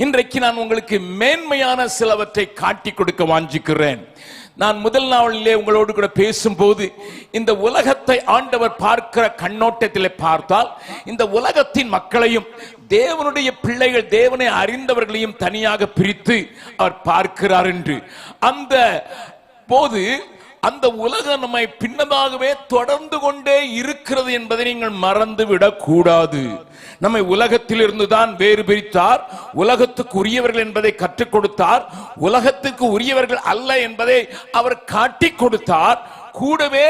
இன்றைக்கு நான் உங்களுக்கு மேன்மையான சிலவற்றை காட்டி கொடுக்க வாஞ்சிக்கிறேன். நான் முதல் நாளிலே உங்களோடு கூட பேசும்போது இந்த உலகத்தை ஆண்டவர் பார்க்கிற கண்ணோட்டத்திலே பார்த்தால் இந்த உலகத்தின் மக்களையும் தேவனுடைய பிள்ளைகள், தேவனை அறிந்தவர்களையும் தனியாக பிரித்து அவர் பார்க்கிறார் என்று. அந்த போது அந்த உலகம் நம்மை பின்னதாகவே தொடர்ந்து கொண்டே இருக்கிறது என்பதை நீங்கள் மறந்துவிடக் கூடாது. நம்மை உலகத்தில் இருந்துதான் வேறு பிரித்தார், உலகத்துக்கு உரியவர்கள் என்பதை கற்றுக் கொடுத்தார், உலகத்துக்கு உரியவர்கள் அல்ல என்பதை அவர் காட்டி கொடுத்தார். கூடவே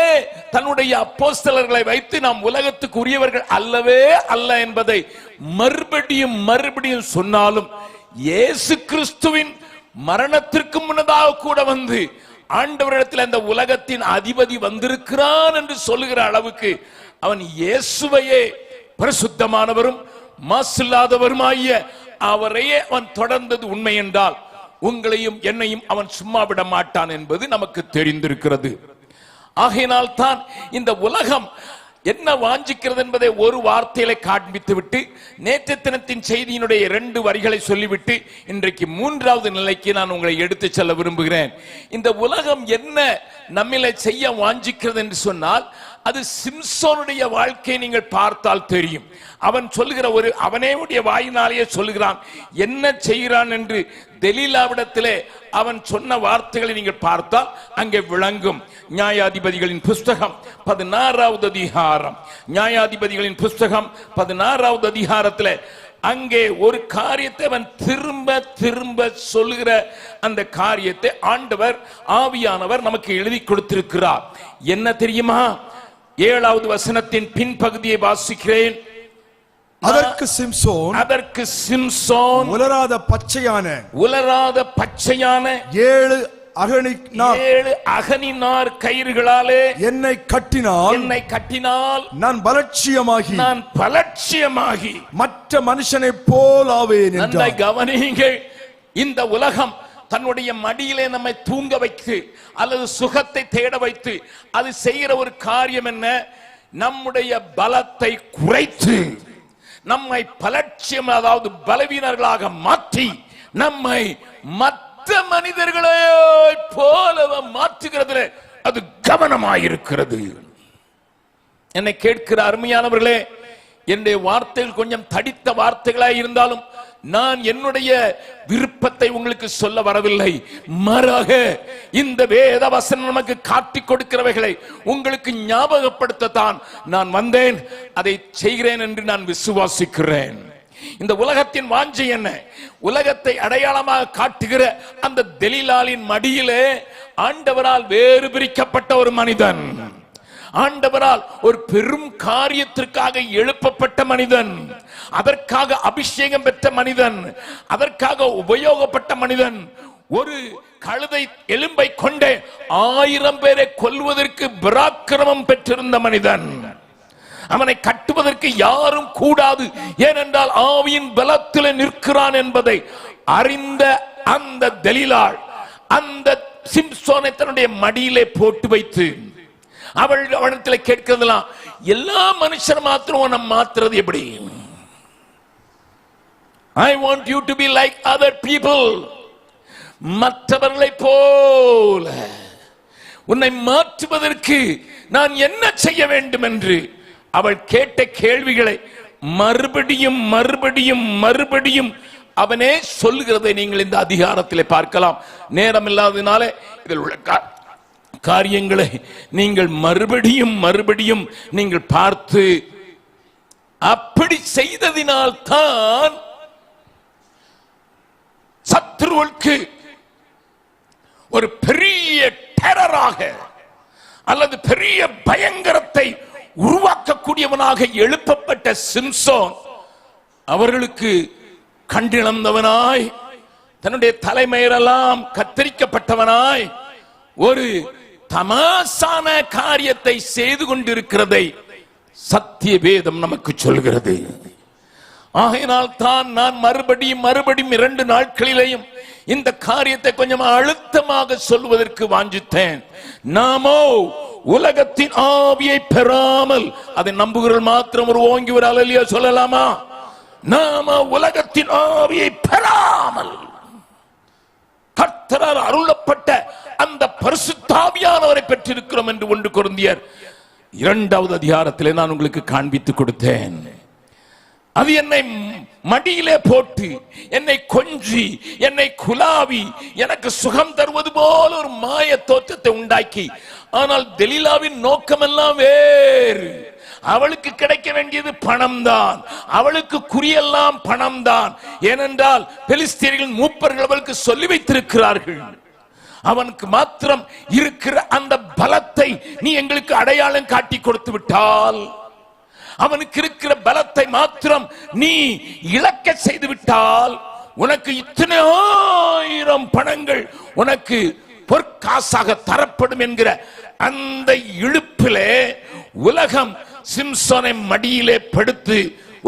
தன்னுடைய அப்போஸ்தலர்களை வைத்து நாம் உலகத்துக்கு உரியவர்கள் அல்லவே அல்ல என்பதை மறுபடியும் மறுபடியும் சொன்னாலும், இயேசு கிறிஸ்துவின் மரணத்திற்கு முன்னதாக கூட வந்து ஆண்டவரிடத்தில் அந்த உலகத்தின் அதிபதி வந்திருக்கிறான் என்று சொல்லுகிற அளவுக்கு அவன் இயேசுவையே பரிசுத்தமானவரும் மாசில்லாதவருமாகிய அவரையே அவன் தொடர்ந்தது உண்மை என்றால் உங்களையும் என்னையும் அவன் சும்மா விட மாட்டான் என்பது நமக்கு தெரிந்திருக்கிறது. ஆகையினால் தான் இந்த உலகம் என்ன வாஞ்சிக்கிறது என்பதை ஒரு வார்த்தையில காண்பித்து விட்டு நேற்று தினத்தின் செய்தியினுடைய 2 வரிகளை சொல்லிவிட்டு இன்றைக்கு 3வது நிலைக்கு நான் உங்களை எடுத்து செல்ல விரும்புகிறேன். இந்த உலகம் என்ன நம்மில செய்ய வாஞ்சிக்கிறது என்று சொன்னால், அது சிம்சோனுடைய வாழ்க்கையை நீங்கள் பார்த்தால் தெரியும். அவன் சொல்லுகிற அவனே வாயினாலேயே சொல்லுகிறான் என்ன செய்கிறான் என்று. தெலீலாவிடத்திலே அவன் சொன்ன வார்த்தைகளை நீங்கள் பார்த்தால் அங்கே விளங்கும். நியாயாதிபதிகளின் புஸ்தகம் 16வது அதிகாரம், நியாயாதிபதிகளின் புஸ்தகம் 16வது அதிகாரத்தில் அங்கே ஒரு காரியத்தை அவன் திரும்ப திரும்ப சொல்லுகிற அந்த காரியத்தை ஆண்டவர் ஆவியானவர் நமக்கு எழுதி கொடுத்திருக்கிறார். என்ன தெரியுமா? 7வது வசனத்தின் பின்பகுதியை வாசிக்கிறேன். அதற்கு சிம்சோன் உலராத பச்சையான 7 அகனினார் கயிறுகளாலே என்னை கட்டினால் நான் பலட்சியமாகி மற்ற மனுஷனை போல் ஆவேன் என்றார். கவனியுங்கள், இந்த உலகம் தன்னுடைய மடியிலே நம்மை தூங்க வைத்து அல்லது சுகத்தை தேட வைத்து அது செய்கிற ஒரு காரியம் என்ன? நம்முடைய பலத்தை குறைத்து நம்மை பலட்சியம், அதாவது பலவீனர்களாக மாற்றி நம்மை மற்ற மனிதர்களை போல மாற்றுகிறது. அது கவனமாயிருக்கிறது. என்னை கேட்கிற அருமையானவர்களே, என்னுடைய வார்த்தைகள் கொஞ்சம் தடித்த வார்த்தைகளாய் இருந்தாலும் நான் என்னுடைய விருப்பத்தை உங்களுக்கு சொல்ல வரவில்லை. மாறாக இந்த வேத வசனம் நமக்கு காட்டிக் கொடுக்கிறவைகளை உங்களுக்கு ஞாபகப்படுத்தத்தான் நான் வந்தேன். அதை செய்கிறேன் என்று நான் விசுவாசிக்கிறேன். இந்த உலகத்தின் வாஞ்சை என்ன? உலகத்தை அடையாளமாக காட்டுகிற அந்த தெலீலாளின் மடியிலே ஆண்டவரால் வேறு பிரிக்கப்பட்ட ஒரு மனிதன், ஆண்டவரால் ஒரு பெரும் காரியத்திற்காக எழுப்பப்பட்ட மனிதன், அதற்காக அபிஷேகம் பெற்ற மனிதன், அதற்காக உபயோகப்பட்ட மனிதன், ஒரு கழுதை எலும்பை கொண்டே 1000 பேரை கொல்வதற்கு பராக்கிரமம் பெற்றிருந்த மனிதன். அவனை கட்டுவதற்கு யாரும் கூடாது, ஏனென்றால் ஆவியின் பலத்தில் நிற்கிறான் என்பதை அறிந்த அந்த தெலீலாள் அந்த சிம்சோனை தன்னுடைய மடியிலே போட்டு வைத்து அவனிடத்தில் கேட்கிறதெல்லாம், எல்லா மனுஷர் மாத்திரம் மாத்துறது எப்படி? I want you to be like other people. மற்றவர்களை போல உன்னை மாற்றுவதற்கு நான் என்ன செய்ய வேண்டும் என்று அவள் கேட்ட கேள்விகளை மறுபடியும் மறுபடியும் மறுபடியும் அவனே சொல்லுகிறதை நீங்கள் இந்த அதிகாரத்திலே பார்க்கலாம். நேரம் இல்லாததினாலே இதில் உள்ள காரியங்களை நீங்கள் மறுபடியும் மறுபடியும் நீங்கள் பார்த்து, அப்படி செய்ததினால் தான் சத்துருவுக்கு ஒரு பெரிய டெரராக அல்லது பெரிய பயங்கரத்தை உருவாக்கக்கூடியவனாக எழுப்பப்பட்ட சிம்சோன் அவர்களுக்கு கண்டிழந்தவனாய், தன்னுடைய தலைமையிலெல்லாம் கத்தரிக்கப்பட்டவனாய் ஒரு தமாசான காரியத்தை செய்து கொண்டிருக்கிறதை சத்திய வேதம் நமக்கு சொல்கிறது. ஆகையினால் தான் நான் மறுபடியும் 2 நாட்களிலேயும் இந்த காரியத்தை கொஞ்சம் அழுத்தமாக சொல்வதற்கு வாஞ்சித்தேன். நாமோ உலகத்தின் ஆவியை பெறாமல், அதை நம்புகிறவர்கள் மாத்திரம் ஒரு ஓங்கி ஒரு அல்லேலூயா சொல்லலாமா? நாம உலகத்தின் ஆவியை பெறாமல் கர்த்தரால் அருளப்பட்ட அந்த பரிசுத்த ஆவியானவரை பெற்றிருக்கிறோம் என்று 1 கொரிந்தியர் 2வது அதிகாரத்திலே நான் உங்களுக்கு காண்பித்து கொடுத்தேன். அது என்னை மடியிலே போட்டு என்னை கொஞ்சி என்னை குலாவி எனக்கு சுகம் தருவது போல ஒரு மாய தோற்றத்தை உண்டாக்கி, ஆனால் தெலீலாவின் நோக்கமெல்லாம் வேறு. அவளுக்கு கிடைக்க வேண்டியது பணம் தான், அவளுக்கு குறியெல்லாம் பணம் தான். ஏனென்றால் பெலிஸ்தியர்களின் மூப்பர்கள் அவளுக்கு சொல்லி வைத்திருக்கிறார்கள், அவனுக்கு மாத்திரம் இருக்கிற அந்த பலத்தை நீ எங்களுக்கு அடையாளம் காட்டி கொடுத்து விட்டால், அவனுக்கு இருக்கிற பலத்தை மாத்திரம் நீ இழக்க செய்து விட்டால், உனக்கு இத்தனை 1000 பணங்கள் உனக்கு பொற்காசாக தரப்படும் என்கிற அந்த இழுப்பிலே உலகம் சிம்சோனை மடியிலே படுத்து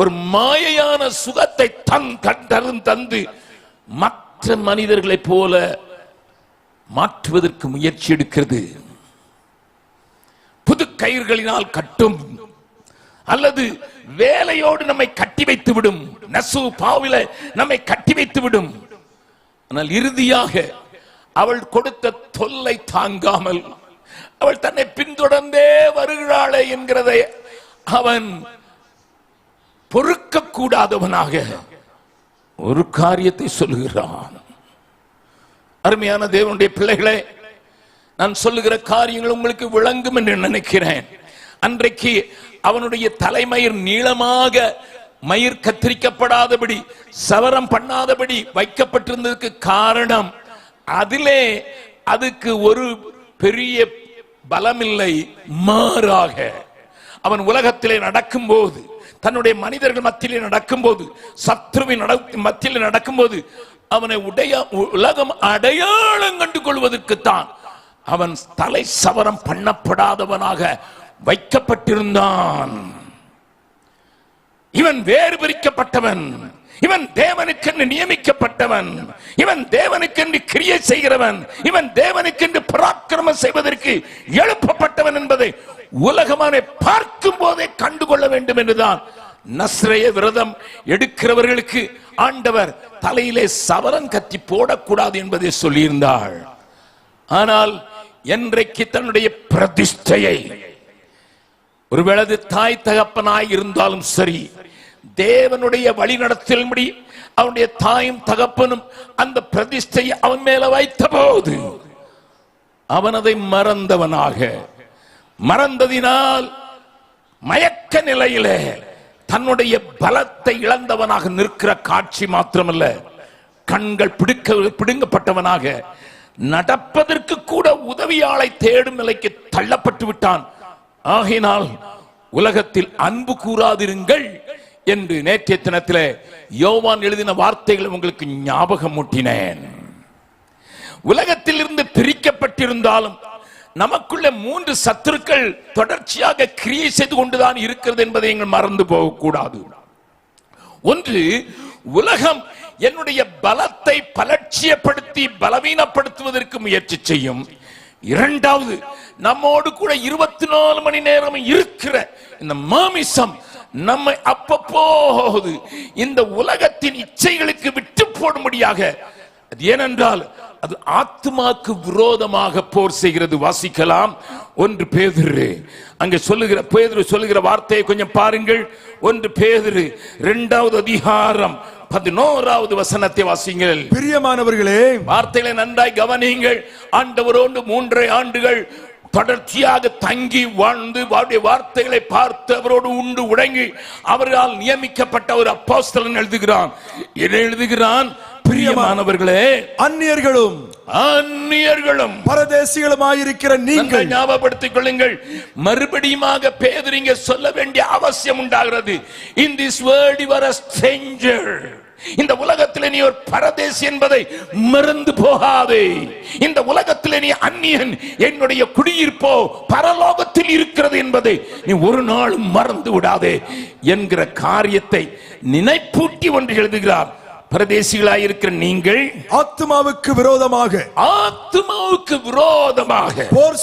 ஒரு மாயையான சுகத்தை தந்து மற்ற மனிதர்களைப் போல மாற்றுவதற்கு முயற்சி எடுக்கிறது. புது கயிர்களினால் கட்டும், அல்லது வேலையோடு நம்மை கட்டி வைத்து விடும், நசு பாவில நம்மை கட்டி வைத்து விடும். ஆனால் இறுதியாக அவள் கொடுத்த தொல்லை தாங்காமல் அவள் தன்னை பின்தொடர்ந்தே வருகிறாளே என்கிறதை அவன் பொறுக்க கூடாதவனாக ஒரு காரியத்தை சொல்லுகிறான். அருமையான தேவனுடைய பிள்ளைகளே, நான் சொல்லுகிற காரியங்கள் உங்களுக்கு விளங்கும் என்று நினைக்கிறேன். அன்றைக்கு அவனுடைய தலைமயிர் நீளமாக மயிர் கத்திரிக்கப்படாதபடி சவரம் பண்ணாதபடி வைக்கப்பட்டிருந்ததற்கு காரணம், அதிலே அதுக்கு ஒரு பெரிய பலமில்லை. மாறாக அவன் உலகத்திலே நடக்கும்போது, தன்னுடைய மனிதர்கள் மத்தியிலே நடக்கும்போது, சத்ருவின் மத்தியிலே நடக்கும்போது அவனை உலகம் அடையாளம் கண்டு கொள்வதற்குத்தான் அவன் தலை சவரம் பண்ணப்படாதவனாக வைக்கப்பட்டிருந்தான். இவன் வேறு பிரிக்கப்பட்டவன், இவன் தேவனுக்கென்று நியமிக்கப்பட்டவன், இவன் தேவனுக்கென்று கிரியை செய்கிறவன், இவன் தேவனுக்கென்று பராக்கிரமம் செய்வதற்கு எழுப்பப்பட்டவன் என்பதை உலகமானே பார்க்கும் போதே கண்டுகொள்ள வேண்டும் என்றுதான் நஸ்ரேய விரதம் எடுக்கிறவர்களுக்கு ஆண்டவர் தலையிலே சவரன் கத்தி போடக்கூடாது என்பதை சொல்லியிருந்தாள். ஆனால் என்றைக்கு தன்னுடைய பிரதிஷ்டையை, ஒருவேளை தாய் தகப்பனாய் இருந்தாலும் சரி, தேவனுடைய வழி நடத்தல்படி அவனுடைய தாயும் தகப்பனும் அந்த பிரதிஷ்டையை அவன் மேல வைத்த போது அவன் அதை மறந்ததினால் மயக்க நிலையிலே தன்னுடைய பலத்தை இழந்தவனாக நிற்கிற காட்சி மாத்திரமல்ல, கண்கள் பிடுங்கப்பட்டவனாக நடப்பதற்கு கூட உதவியாளை தேடும் நிலைக்கு தள்ளப்பட்டு விட்டான். ஆகையினால் உலகத்தில் அன்பு கூறாதிருங்கள் என்று நேற்றைய தினத்திலே யோவான் எழுதின வார்த்தைகளை உங்களுக்கு ஞாபகம் மூட்டினேன். உலகத்தில் இருந்து பிரிக்கப்பட்டிருந்தாலும் நமக்குள்ள 3 சத்துருக்கள் தொடர்ச்சியாக கிரியை செய்து கொண்டுதான் இருக்கிறது என்பதை நீங்கள் மறந்து போகக்கூடாது. ஒன்று, உலகம் என்னுடைய பலத்தை பலட்சியப்படுத்தி பலவீனப்படுத்துவதற்கு முயற்சி செய்யும். இரண்டாவது, நம்மோடு கூட 24 மணி நேரம் இருக்கிற இந்த மாமிசம் நம்மை அப்பப்போது இந்த உலகத்தின் இச்சைகளுக்கு விட்டு போடும்படியாக, ஏனென்றால் அது ஆத்மாக்கு விரோதமாக போர் செய்கிறது. வாசிக்கலாம் 1 பேதுரு, அங்கே பேதுரு சொல்லுகிற வார்த்தையை கொஞ்சம் பாருங்கள். 1 பேதுரு 2வது அதிகாரம் 11வது வசனத்தை வாசிங்கள். பிரியமானவர்களே, வார்த்தைகளை நன்றாய் கவனியுங்கள். ஆண்டவரோடு 3 ஆண்டுகள் தொடர்ச்சியாக தங்கி வாழ்ந்து அவருடைய வார்த்தைகளை பார்த்து அவரோடு உண்டு உடங்கி அவரால் நியமிக்கப்பட்ட ஒரு அப்போஸ்தலன் எழுதுகிறான், பிரியமானவர்களே, அந்நியர்களும் பரதேசிகளுமாயிருக்கிற நீங்கள் ஞாபகப்படுத்திக் கொள்ளுங்கள். மறுபடியும் பேதுரு சொல்ல வேண்டிய அவசியம் உண்டாகிறது. In this world you are a stranger. இந்த உலகத்தில் நீ ஒரு பரதேசி என்பதை மறந்து போகாதே. இந்த உலகத்தில் நீ அந்நியன், என்னுடைய குடியிருப்போ பரலோகத்தில் இருக்கிறது என்பதை நீ ஒரு நாளும் மறந்து விடாதே என்கிற காரியத்தை நினைப்பூட்டி ஒன்று எழுதுகிறார். பரதேசிகளாயிருக்கிற நீங்கள் ஆத்மாவுக்கு விரோதமாக போர்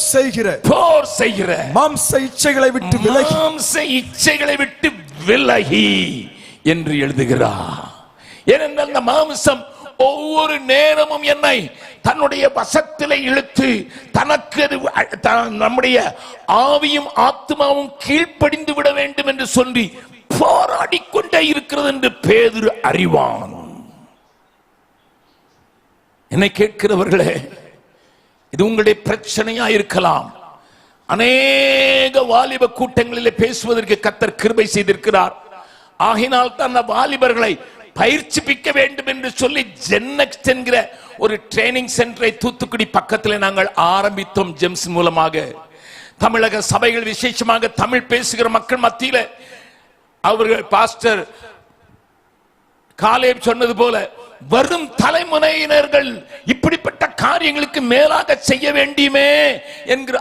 செய்கிற மாம்ச இச்சைகளை விட்டு விலகி என்று எழுதுகிறார். ஏனென்றால் அந்த மாமிசம் ஒவ்வொரு நேரமும் என்னை தன்னுடைய வசத்திலே இழுத்து தனக்கு நம்முடைய ஆவியும் ஆத்மாவும் கீழ்ப்படிந்து விட வேண்டும் என்று சொல்லி போராடிக்கொண்டே இருக்கிறது என்று பேதுரு அறிவான். என்னை கேட்கிறவர்களே, இது உங்களுடைய பிரச்சனையா இருக்கலாம். அநேக வாலிப கூட்டங்களிலே பேசுவதற்கு கர்த்தர் கிருபை செய்திருக்கிறார். ஆகினால் தான் வாலிபர்களை பயிற்சிப்பிக்க வேண்டும் என்று சொல்லி ஜென்னெக்ஸ்ட் என்கிற ஒரு ட்ரைனிங் சென்டரை தூத்துக்குடி பக்கத்தில் நாங்கள் ஆரம்பித்தோம். ஜெம்ஸ் மூலமாக தமிழக சபைகள், விசேஷமாக தமிழ் பேசுகிற மக்கள் மத்தியில அவர்கள் பாஸ்டர் காலேப் சொன்னது போல வரும் தலைமுறையினர்கள் இப்படிப்பட்ட காரியங்களுக்கு மேலாக செய்ய வேண்டியுமே என்கிற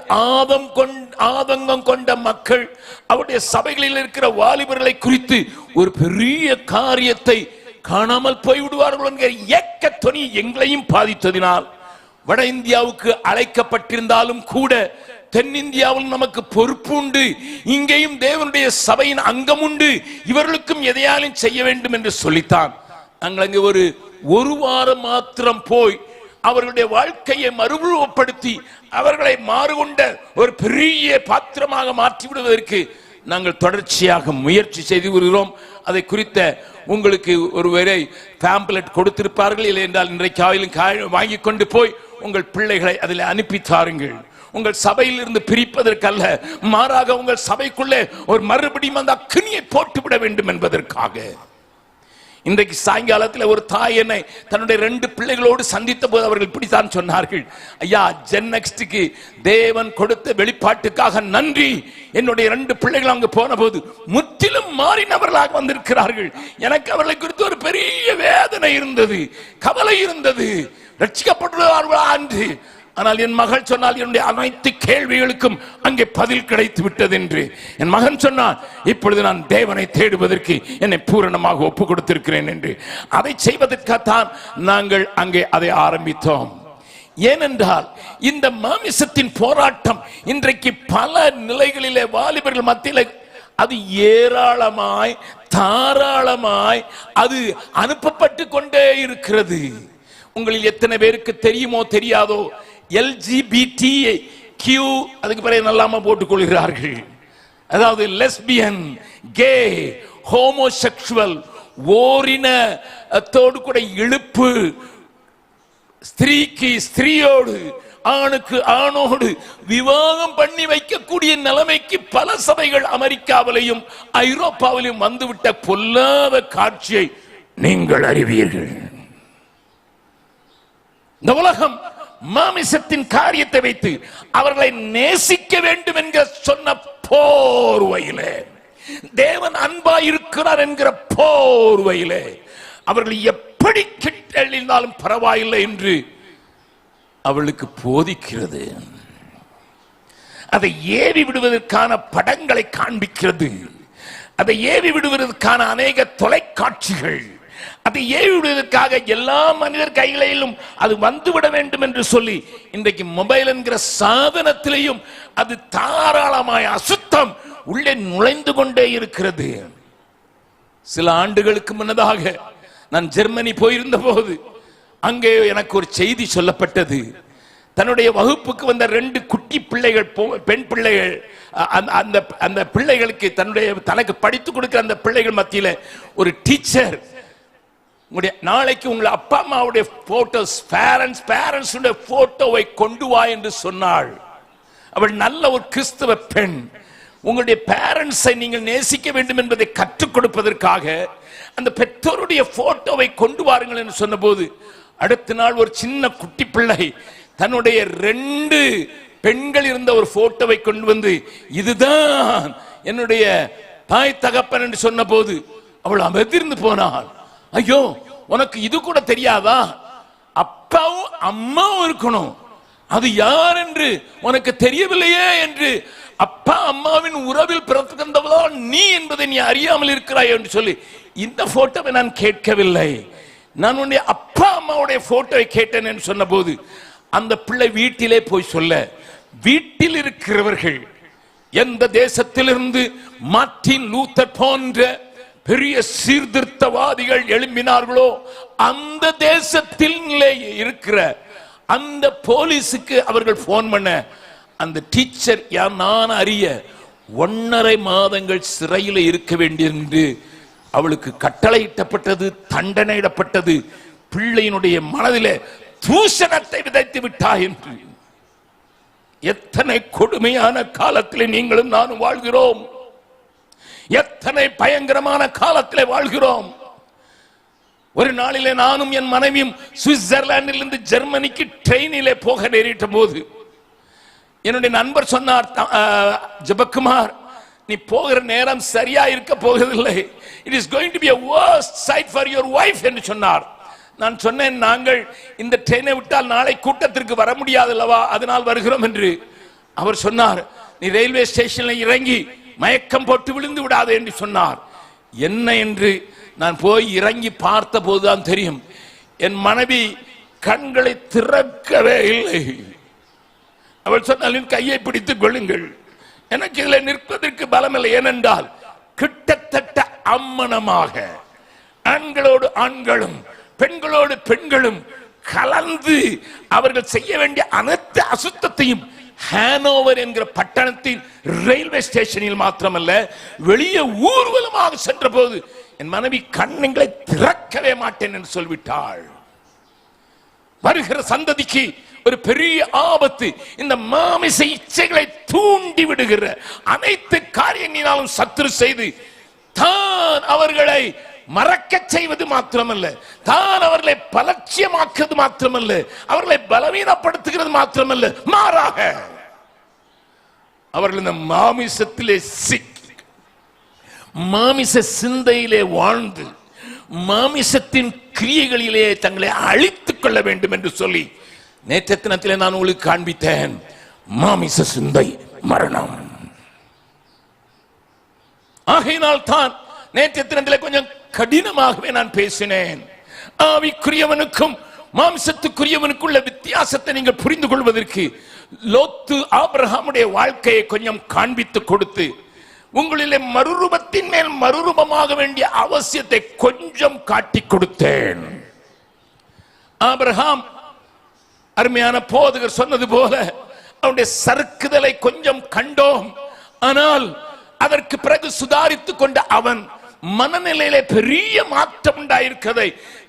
ஆதங்கம் கொண்ட மக்கள் அவருடைய சபைகளில் இருக்கிற வாலிபர்களை குறித்து ஒரு பெரிய காரியத்தை காணாமல் போய்விடுவார்கள் என்கிற ஏக்க துணி எங்களையும் பாதித்ததினால் வட இந்தியாவுக்கு அழைக்கப்பட்டிருந்தாலும் கூட தென்னிந்தியாவில் நமக்கு பொறுப்பு உண்டு, இங்கேயும் தேவனுடைய சபையின் அங்கம் உண்டு, இவர்களுக்கும் எதையாலும் செய்ய வேண்டும் என்று சொல்லித்தான் நாங்கள் அங்கே ஒரு வாரம் மாத்திரம் போய் அவர்களுடைய வாழ்க்கையை மறுரூபப்படுத்தி அவர்களை மாறுகொண்ட ஒரு பெரிய பாத்திரமாக மாற்றி விடுவதற்கு நாங்கள் தொடர்ச்சியாக முயற்சி செய்து வருகிறோம். அதை குறித்த உங்களுக்கு ஒருவரை பேம்ப்லெட் கொடுத்திருப்பார்கள். இல்லை என்றால் இன்றைக்கு ஆயிலும் வாங்கி கொண்டு போய் உங்கள் பிள்ளைகளை அதில் அனுப்பி தாருங்கள். உங்கள் சபையில் இருந்து பிரிப்பதற்கல்ல, மாறாக உங்கள் சபைக்குள்ளே ஒரு மறுபடியும் அந்த அக்கினியை போட்டுவிட வேண்டும் என்பதற்காக. இன்றைக்கு சாயங்காலத்தில் ஒரு தாய் என்னை தன்னுடைய 2 பிள்ளைகளோடு சந்தித்த போது அவர்கள் இப்படித்தான் சொன்னார்கள், ஐயா, ஜென்னெக்ஸ்டுக்கு தேவன் கொடுத்த வெளிப்பாட்டுக்காக நன்றி. என்னுடைய 2 பிள்ளைகள் அங்கு போன போது முற்றிலும் மாறினவர்களாக வந்திருக்கிறார்கள். எனக்கு அவர்களை குறித்து ஒரு பெரிய வேதனை இருந்தது, கவலை இருந்தது, ரட்சிக்கப்படுவார்களா என்று. ஆனால் என் மகள் சொன்னால் என்னுடைய அனைத்து கேள்விகளுக்கும் அங்கே பதில் கிடைத்து விட்டது என்று. என் மகன் சொன்னான், இப்பொழுது நான் தேவனை தேடுவதற்கு என்னை பூரணமாக ஒப்பு கொடுத்திருக்கிறேன் என்று. அதை செய்வதற்காகத்தான் நாங்கள் அங்கே அதை ஆரம்பித்தோம். ஏனென்றால் இந்த மாமிசத்தின் போராட்டம் இன்றைக்கு பல நிலைகளிலே வாலிபர்கள் மத்தியில் அது ஏராளமாய் தாராளமாய் அது அனுப்பப்பட்டு கொண்டே இருக்கிறது. உங்களில் எத்தனை பேருக்கு தெரியுமோ தெரியாதோ, LGBTQ அதுக்கு பிறகு நல்லாம போட்டுக் கொள்கிறார்கள். அதாவது லெஸ்பியன், கே, ஹோமோசெக்சுவல், ஓரினத்தோடு கூட இழுப்பு, ஸ்திரீக்கு ஸ்திரீயோடு, ஆணுக்கு ஆணோடு விவாகம் பண்ணி வைக்கக்கூடிய நிலைமைக்கு பல சபைகள் அமெரிக்காவிலையும் ஐரோப்பாவிலும் வந்துவிட்ட பொல்லாத காட்சியை நீங்கள் அறிவீர்கள். இந்த உலகம் மாமிசத்தின் காரியத்தை வைத்து அவர்களை நேசிக்க வேண்டும் என்கிற சொன்ன போர்வையிலே, தேவன் அன்பாயிருக்கிறார் என்கிற போர்வையிலே அவர்கள் எப்படி கிட்டெழுந்தாலும் பரவாயில்லை என்று அவளுக்கு போதிக்கிறது. அதை ஏவி விடுவதற்கான படங்களை காண்பிக்கிறது. அதை ஏவி விடுவதற்கான அநேக தொலைக்காட்சிகள், அதை ஏவிடுவதற்காக எல்லா மனிதர் கைகளிலும் அது வந்துவிட வேண்டும் என்று சொல்லி இன்றைக்கு மொபைல் என்கிற சாதனத்திலேயும் அது தாராளமாய் அசுத்தம் உள்ளே நுழைந்து கொண்டே இருக்கிறது. சில ஆண்டுகளுக்கு முன்னதாக நான் ஜெர்மனி போயிருந்த போது அங்கே எனக்கு ஒரு செய்தி சொல்லப்பட்டது. தன்னுடைய வகுப்புக்கு வந்த 2 குட்டி பிள்ளைகள், பெண் பிள்ளைகள், அந்த பிள்ளைகளுக்கு தனக்கு படித்துக் கொடுக்கிற அந்த பிள்ளைகள் மத்தியில ஒரு டீச்சர், நாளைக்கு உங்களை அப்பா அம்மாவுடைய போட்டோஸ், பேரண்ட்ஸ் போட்டோவை கொண்டு வா என்று சொன்னாள். அவள் நல்ல ஒரு கிறிஸ்தவ பெண். உங்களுடைய பேரண்ட்ஸை நீங்கள் நேசிக்க வேண்டும் என்பதை கற்றுக் கொடுப்பதற்காக அந்த பெற்றோருடைய போட்டோவை கொண்டு வாருங்கள் என்று சொன்ன போது, அடுத்த நாள் ஒரு சின்ன குட்டி பிள்ளை தன்னுடைய 2 பெண்கள் இருந்த ஒரு போட்டோவை கொண்டு வந்து, இதுதான் என்னுடைய தாய் தகப்பன் என்று சொன்ன போது அவள் அமர்ந்திருந்து போனாள். ஐயோ, உனக்கு இது கூட தெரியாதா? அப்பாவும் அம்மாவும் இருக்கணும், அது யார் என்று உனக்கு தெரியவில்லையே என்று, அப்பா அம்மாவின் உறவில் பிறந்தவள் நீ என்பதை நீ அறியாமல் இருக்கிறாய் என்று சொல்லி, இந்த போட்டோவை நான் கேட்கவில்லை, நான் உன்னுடைய அப்பா அம்மாவுடைய போட்டோவை கேட்டேன் என்று சொன்ன போது அந்த பிள்ளை வீட்டிலே போய் சொல்ல, வீட்டில் இருக்கிறவர்கள் எந்த தேசத்திலிருந்து மார்ட்டின் லூத்தர் போன்ற பெரிய சீர்திருத்தவாதிகள் எழும்பினார்களோ அந்த தேசத்தில் இருக்கிற அந்த போலீஸுக்கு அவர்கள் போன் பண்ண அந்த டீச்சர் நான் அறிய 1.5 மாதங்கள் சிறையில் இருக்க வேண்டியது என்று அவளுக்கு கட்டளையிடப்பட்டது, தண்டனையிடப்பட்டது. பிள்ளையினுடைய மனதிலே தூஷணத்தை விதைத்து விட்டாய் என்று. எத்தனை கொடுமையான காலத்திலே நீங்களும் நானும் வாழ்கிறோம். எத்தனை பயங்கரமான காலத்திலே வாழ்கிறோம். ஒரு நாளிலே நானும் என் மனைவியும் சுவிட்சர்லாந்தில் இருந்து ஜெர்மனிக்கு ட்ரெயினிலே போக நேரிட்ட போது என்னுடைய நண்பர் சொன்னார், ஜெபக்குமார், நீ போகிற நேரம் சரியா இருக்க போவதில்லை. It is going to be a worst sight for your wife என்று சொன்னார். நான் சொன்னேன், நாங்கள் இந்த ட்ரெயினை விட்டால் நாளை கூட்டத்திற்கு வர முடியாது அல்லவா, அதனால் வருகிறோம் என்று. அவர் சொன்னார், நீ ரயில்வே ஸ்டேஷனில் இறங்கி மயக்கம் போட்டு விழுந்து விடாது என்று சொன்னார். என்ன என்று நான் போய் இறங்கி பார்த்த போதுதான் தெரியும், என் மனைவி கண்களை திறக்கவே இல்லை. அவள் சொன்னால், கையை பிடித்துக் கொள்ளுங்கள், எனக்கு இதில் நிற்பதற்கு பலமில்லை. ஏனென்றால் கிட்டத்தட்ட அம்மனமாக ஆண்களோடு ஆண்களும் பெண்களோடு பெண்களும் கலந்து அவர்கள் செய்ய வேண்டிய அனைத்து அசுத்தத்தையும் ஹானோவர் என்கிற பட்டணத்தின் ரயில்வே ஸ்டேஷனில் மாத்திரமல்ல, வெளியே ஊர்வலமாக சென்ற போது என் மனைவி கண்ணுங்களை திறக்கவே மாட்டேன் என்று சொல்லிவிட்டாள். வருகிற சந்ததிக்கு ஒரு பெரிய ஆபத்து. இந்த மாமிச இச்சைகளை தூண்டி விடுகிற அனைத்து காரியங்களினாலும் சத்துரு செய்து தான் அவர்களை மறக்க செய்வது மாத்திரமல்ல, தான் அவர்களை பலட்சியமாக்குவது மாத்திரமல்ல, அவர்களை பலவீனப்படுத்துகிறது மாத்திரமல்ல, மாறாக அவர்கள் இந்த மாமிசத்திலே மாமிச சிந்தையிலே வாழ்ந்து மாமிசத்தின் கிரியைகளிலே தங்களை அழித்துக் கொள்ள வேண்டும் என்று சொல்லி நேற்றைய தினத்திலே நான் உங்களுக்கு காண்பித்தேன். மாமிச சிந்தை மரணம். ஆகையினால் தான் நேற்றைய தினத்திலே கொஞ்சம் கடினமாகவே நான் பேசினேன். ஆவிக்குரியவனுக்கும் மாம்சத்துக்குரியவனுக்குள்ள வித்தியாசத்தை நீங்கள் புரிந்து கொள்வதற்கு லோத்து ஆபிரகாமுடைய வாழ்க்கையை கொஞ்சம் காண்பித்து கொடுத்து உங்களிலே மறுரூபத்தின் மேல் மறுரூபமாக வேண்டிய அவசியத்தை கொஞ்சம் காட்டி கொடுத்தேன். ஆபிரகாம் அருமையான போதகர் சொன்னது போல அவனுடைய சறுக்குதலை கொஞ்சம் கண்டோம். ஆனால் அதற்கு பிறகு சுதாரித்துக் கொண்ட அவன் மனநிலையிலே பெரிய மாற்றம் உண்டாயிருக்கதை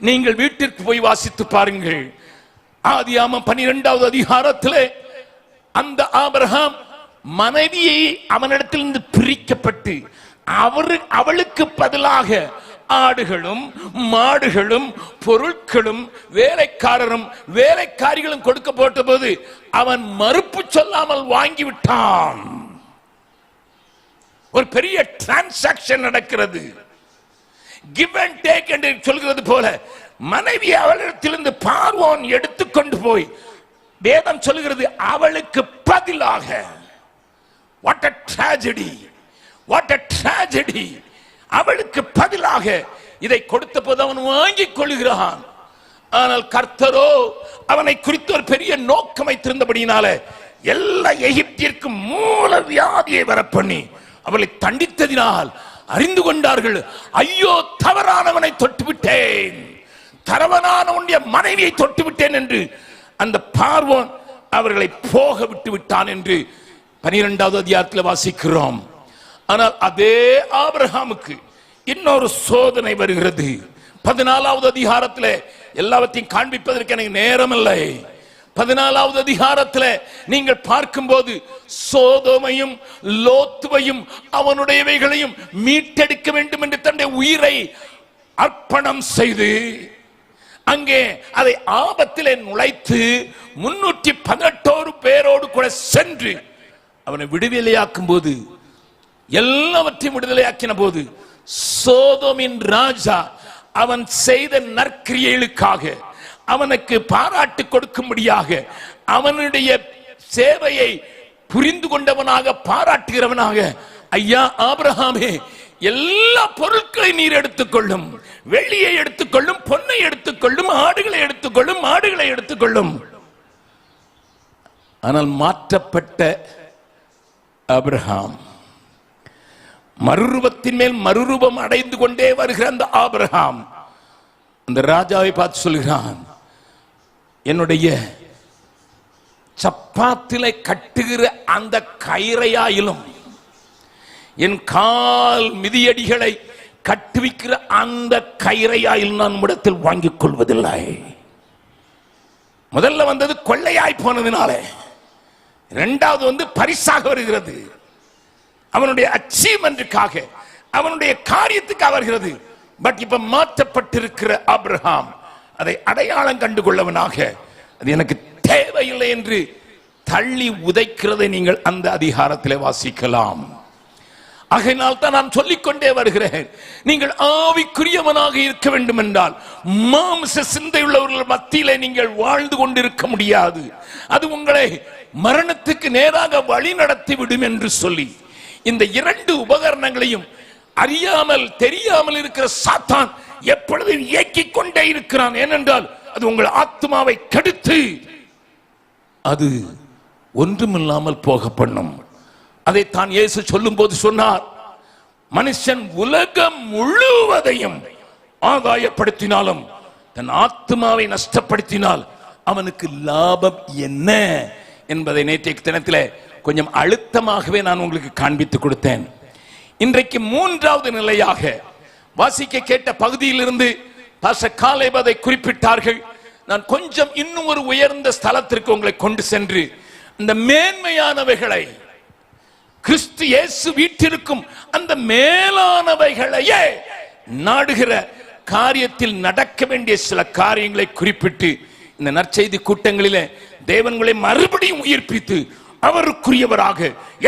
நீங்கள் வீட்டிற்கு போய் வாசித்து பாருங்கள். ஆதியாகமம் 12வது அதிகாரத்திலே அந்த ஆபிரகாம் மனைவியை அவனிடத்திலிருந்து பிரிக்கப்பட்டு அவளுக்கு பதிலாக ஆடுகளும் மாடுகளும் பொருட்களும் வேலைக்காரரும் வேலைக்காரிகளும் கொடுக்கப்பட்ட போது அவன் மறுப்பு சொல்லாமல் வாங்கிவிட்டான். ஒரு பெரிய டிரான்சாக்சன் நடக்கிறது. கிவ் அண்ட் டேக் என்று சொல்கிறது போல மனைவி அவளிடத்திலிருந்து பார்வோன் எடுத்துக்கொண்டு போய் வேதம் சொல்கிறது அவளுக்கு பதிலாக. What a tragedy! What a tragedy! அவளுக்கு பதிலாக இதை கொடுத்த போது அவன் வாங்கிக் கொள்கிறான். ஆனால் கர்த்தரோ அவனை குறித்து ஒரு பெரிய நோக்கம் வைத்திருந்தபடியினால எல்லா எகிப்திற்கும் மூல வியாதியை வரப்பண்ணி அவளை தண்டித்ததினால் அறிந்து கொண்டார்கள், ஐயோ தவறானவனை தொட்டுவிட்டேன், தவறானவனுடைய மனைவியை தொட்டுவிட்டேன் என்று அந்த பார்வோன் அவர்களை போக விட்டு விட்டான் என்று 12வது அதிகாரத்தில் வாசிக்கிறோம். ஆனால் அதே ஆபிரகாமுக்கு இன்னொரு சோதனை வருகிறது. 14வது அதிகாரத்தில் எல்லாவற்றையும் காண்பிப்பதற்கு எனக்கு நேரம் இல்லை. 14வது அதிகாரத்தில் நீங்கள் பார்க்கும்போது சோதோமையும் லோத்துவையும் அவனுடையவைகளையும் மீட்டெடுக்க வேண்டும் என்று தன்னுடைய உயிரை அர்ப்பணம் செய்து அங்கே அதை ஆபத்திலே நுழைத்து 318 பேரோடு கூட சென்று அவனை விடுதலையாக்கும் போது, எல்லாவற்றையும் விடுதலையாக்கின போது சோதோமின் ராஜா அவன் செய்த நற்கிரியைகளுக்காக அவனுக்கு பாராட்டு கொடுக்கும்படியாக அவனுடைய சேவையை புரிந்து கொண்டவனாக பாராட்டுகிறவனாக, ஐயா ஆபிரகாமே, எல்லா பொருட்களை நீர் எடுத்துக்கொள்ளும், வெள்ளியை எடுத்துக்கொள்ளும், பொன்னை எடுத்துக்கொள்ளும், ஆடுகளை எடுத்துக்கொள்ளும், மாடுகளை எடுத்துக்கொள்ளும். ஆனால் மாற்றப்பட்ட ஆபிரகாம் மறுரூபத்தின் மேல் மறுரூபம் அடைந்து கொண்டே வருகிற அந்த ஆபிரகாம் அந்த ராஜாவை பார்த்து சொல்கிறான், என்னுடைய சப்பாத்திலே கட்டுகிற அந்த கயிறையாயிலும் என் கால் மிதியடிகளை கட்டுவிக்கிற அந்த கயிறையாயில் நான் இடத்தில் வாங்கிக் கொள்வதில்லை. முதல்ல வந்தது கொள்ளையாய் போனதினாலே, இரண்டாவது பரிசாக வருகிறது, அவனுடைய அச்சீவ்மென்ட்டுக்காக, அவனுடைய காரியத்துக்காக வருகிறது. பட் இப்ப மாற்றப்பட்டிருக்கிற ஆபிரகாம் அதை அடையாளம் கண்டுகொள்ளவனாக, அது எனக்கு தேவையில்லை என்று தள்ளி உதைக்கிறதை நீங்கள் அந்த அதிகாரத்திலே வாசிக்கலாம். ஆகையினால் தான் நான் சொல்லிக்கொண்டே வருகிறேன், நீங்கள் ஆவிக்குரியவனாக இருக்க வேண்டும் என்றால் மாம்ச சிந்தையுள்ளவர்கள் மத்தியிலே நீங்கள் வாழ்ந்து கொண்டிருக்க முடியாது. அது உங்களை மரணத்துக்கு நேராக வழி நடத்தி விடும் என்று சொல்லி இந்த இரண்டு உபகரணங்களையும் அறியாமல் தெரியாமல் இருக்கிற சாத்தான் எப்பொழுதும் இயக்கிக் கொண்டே இருக்கிறான். ஏனென்றால் அது உங்கள் ஆத்மாவை கெடுத்து அது ஒன்றுமில்லாமல் போக பண்ணும். அதைத்தான் இயேசு சொல்லும் போது சொன்னார், மனுஷன் உலகம் முழுவதையும் ஆதாயப்படுத்தினாலும் தன் ஆத்மாவை நஷ்டப்படுத்தினால் அவனுக்கு லாபம் என்ன என்பதை நேற்றைய தினத்திலே கொஞ்சம் அழுத்தமாகவே நான் உங்களுக்கு காண்பித்து கொடுத்தேன். இன்றைக்கு மூன்றாவது நிலையாக வாசிக்க கேட்ட பகுதியிலிருந்து பாஸ்டர் காலேப் அதை குறிப்பிட்டார்கள். நான் கொஞ்சம் இன்னும் ஒரு உயர்ந்த ஸ்தலத்திற்கு உங்களை கொண்டு சென்று இந்த மேன்மையானவைகளை, கிறிஸ்து இயேசு வீட்டிற்கும் அந்த மேலானவைகளையே நாடுகிற காரியத்தில் நடக்க வேண்டிய சில காரியங்களை குறிப்பிட்டு இந்த நற்செய்தி கூட்டங்களிலே தேவன்களை மறுபடியும் உயிர்ப்பித்து அவருக்குரியவராக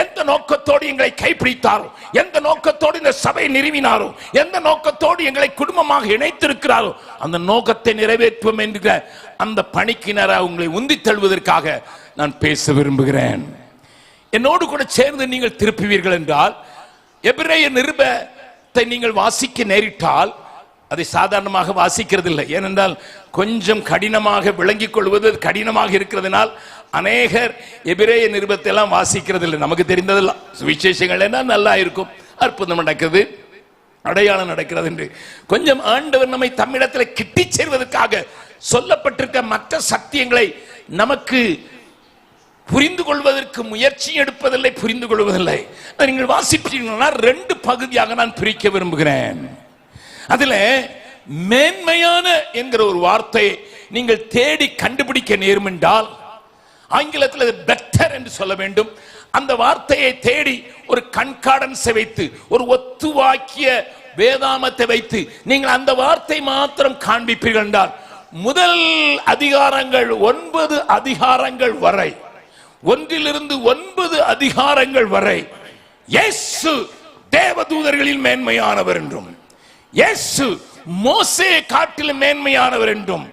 எந்த நோக்கத்தோடு எங்களை கைப்பிடித்தாரோ, எந்த நோக்கத்தோடு இந்த சபை நிறுவினாரோ, எந்த நோக்கத்தோடு எங்களை குடும்பமாக இணைத்திருக்கிறாரோ அந்த நோக்கத்தை நிறைவேற்றுவோம் என்கிற அந்த பணிக்கினராக உங்களை உந்தித் தள்ளுவதற்காக நான் பேச விரும்புகிறேன். என்னோடு கூட சேர்ந்து நீங்கள் திருப்புவீர்கள் என்றால் எபிரேய நிருபத்தை நீங்கள் வாசிக்க நேரிட்டால் அதை சாதாரணமாக வாசிக்கிறது இல்லை. ஏனென்றால் கொஞ்சம் கடினமாக விளங்கிக் கொள்வது கடினமாக இருக்கிறதுனால் அநேகர் எபிரேய நிருபத்தை எல்லாம் வாசிக்கிறது இல்லை. நமக்கு தெரிந்ததெல்லாம் சுவிசேஷங்கள் என்ன நல்லா இருக்கும், அற்புதம் நடக்கிறது, அடையாளம் நடக்கிறது என்று கொஞ்சம் ஆண்டவர் நம்மை தம்மிடத்தில் கிட்டி சேர்வதற்காக சொல்லப்பட்டிருக்க மற்ற சத்தியங்களை நமக்கு புரிந்து கொள்வதற்கு முயற்சி எடுப்பதில்லை, புரிந்து கொள்வதில்லை. நீங்கள் வாசிப்பீங்கன்னா ரெண்டு பகுதியாக நான் பிரிக்க விரும்புகிறேன். அதுல மேன்மையான என்கிற ஒரு வார்த்தையை நீங்கள் தேடி கண்டுபிடிக்க நேரும் என்றால் ஆங்கிலத்தில் பெட்டர் என்று சொல்ல வேண்டும். அந்த வார்த்தையை தேடி ஒரு கண்காடன்ஸை வைத்து ஒரு ஒத்துவாக்கிய வேதாமத்தை வைத்து நீங்கள் அந்த வார்த்தை மாத்திரம் காண்பிப்பீர்கள் என்றால் முதல் அதிகாரங்கள் 9 அதிகாரங்கள் வரை, 1 to 9 அதிகாரங்கள் வரை இயேசு தேவதூதர்களில் மேன்மையானவர் என்றும், இயேசு மோசேயை காட்டிலும் மேன்மையானவர் என்றும்,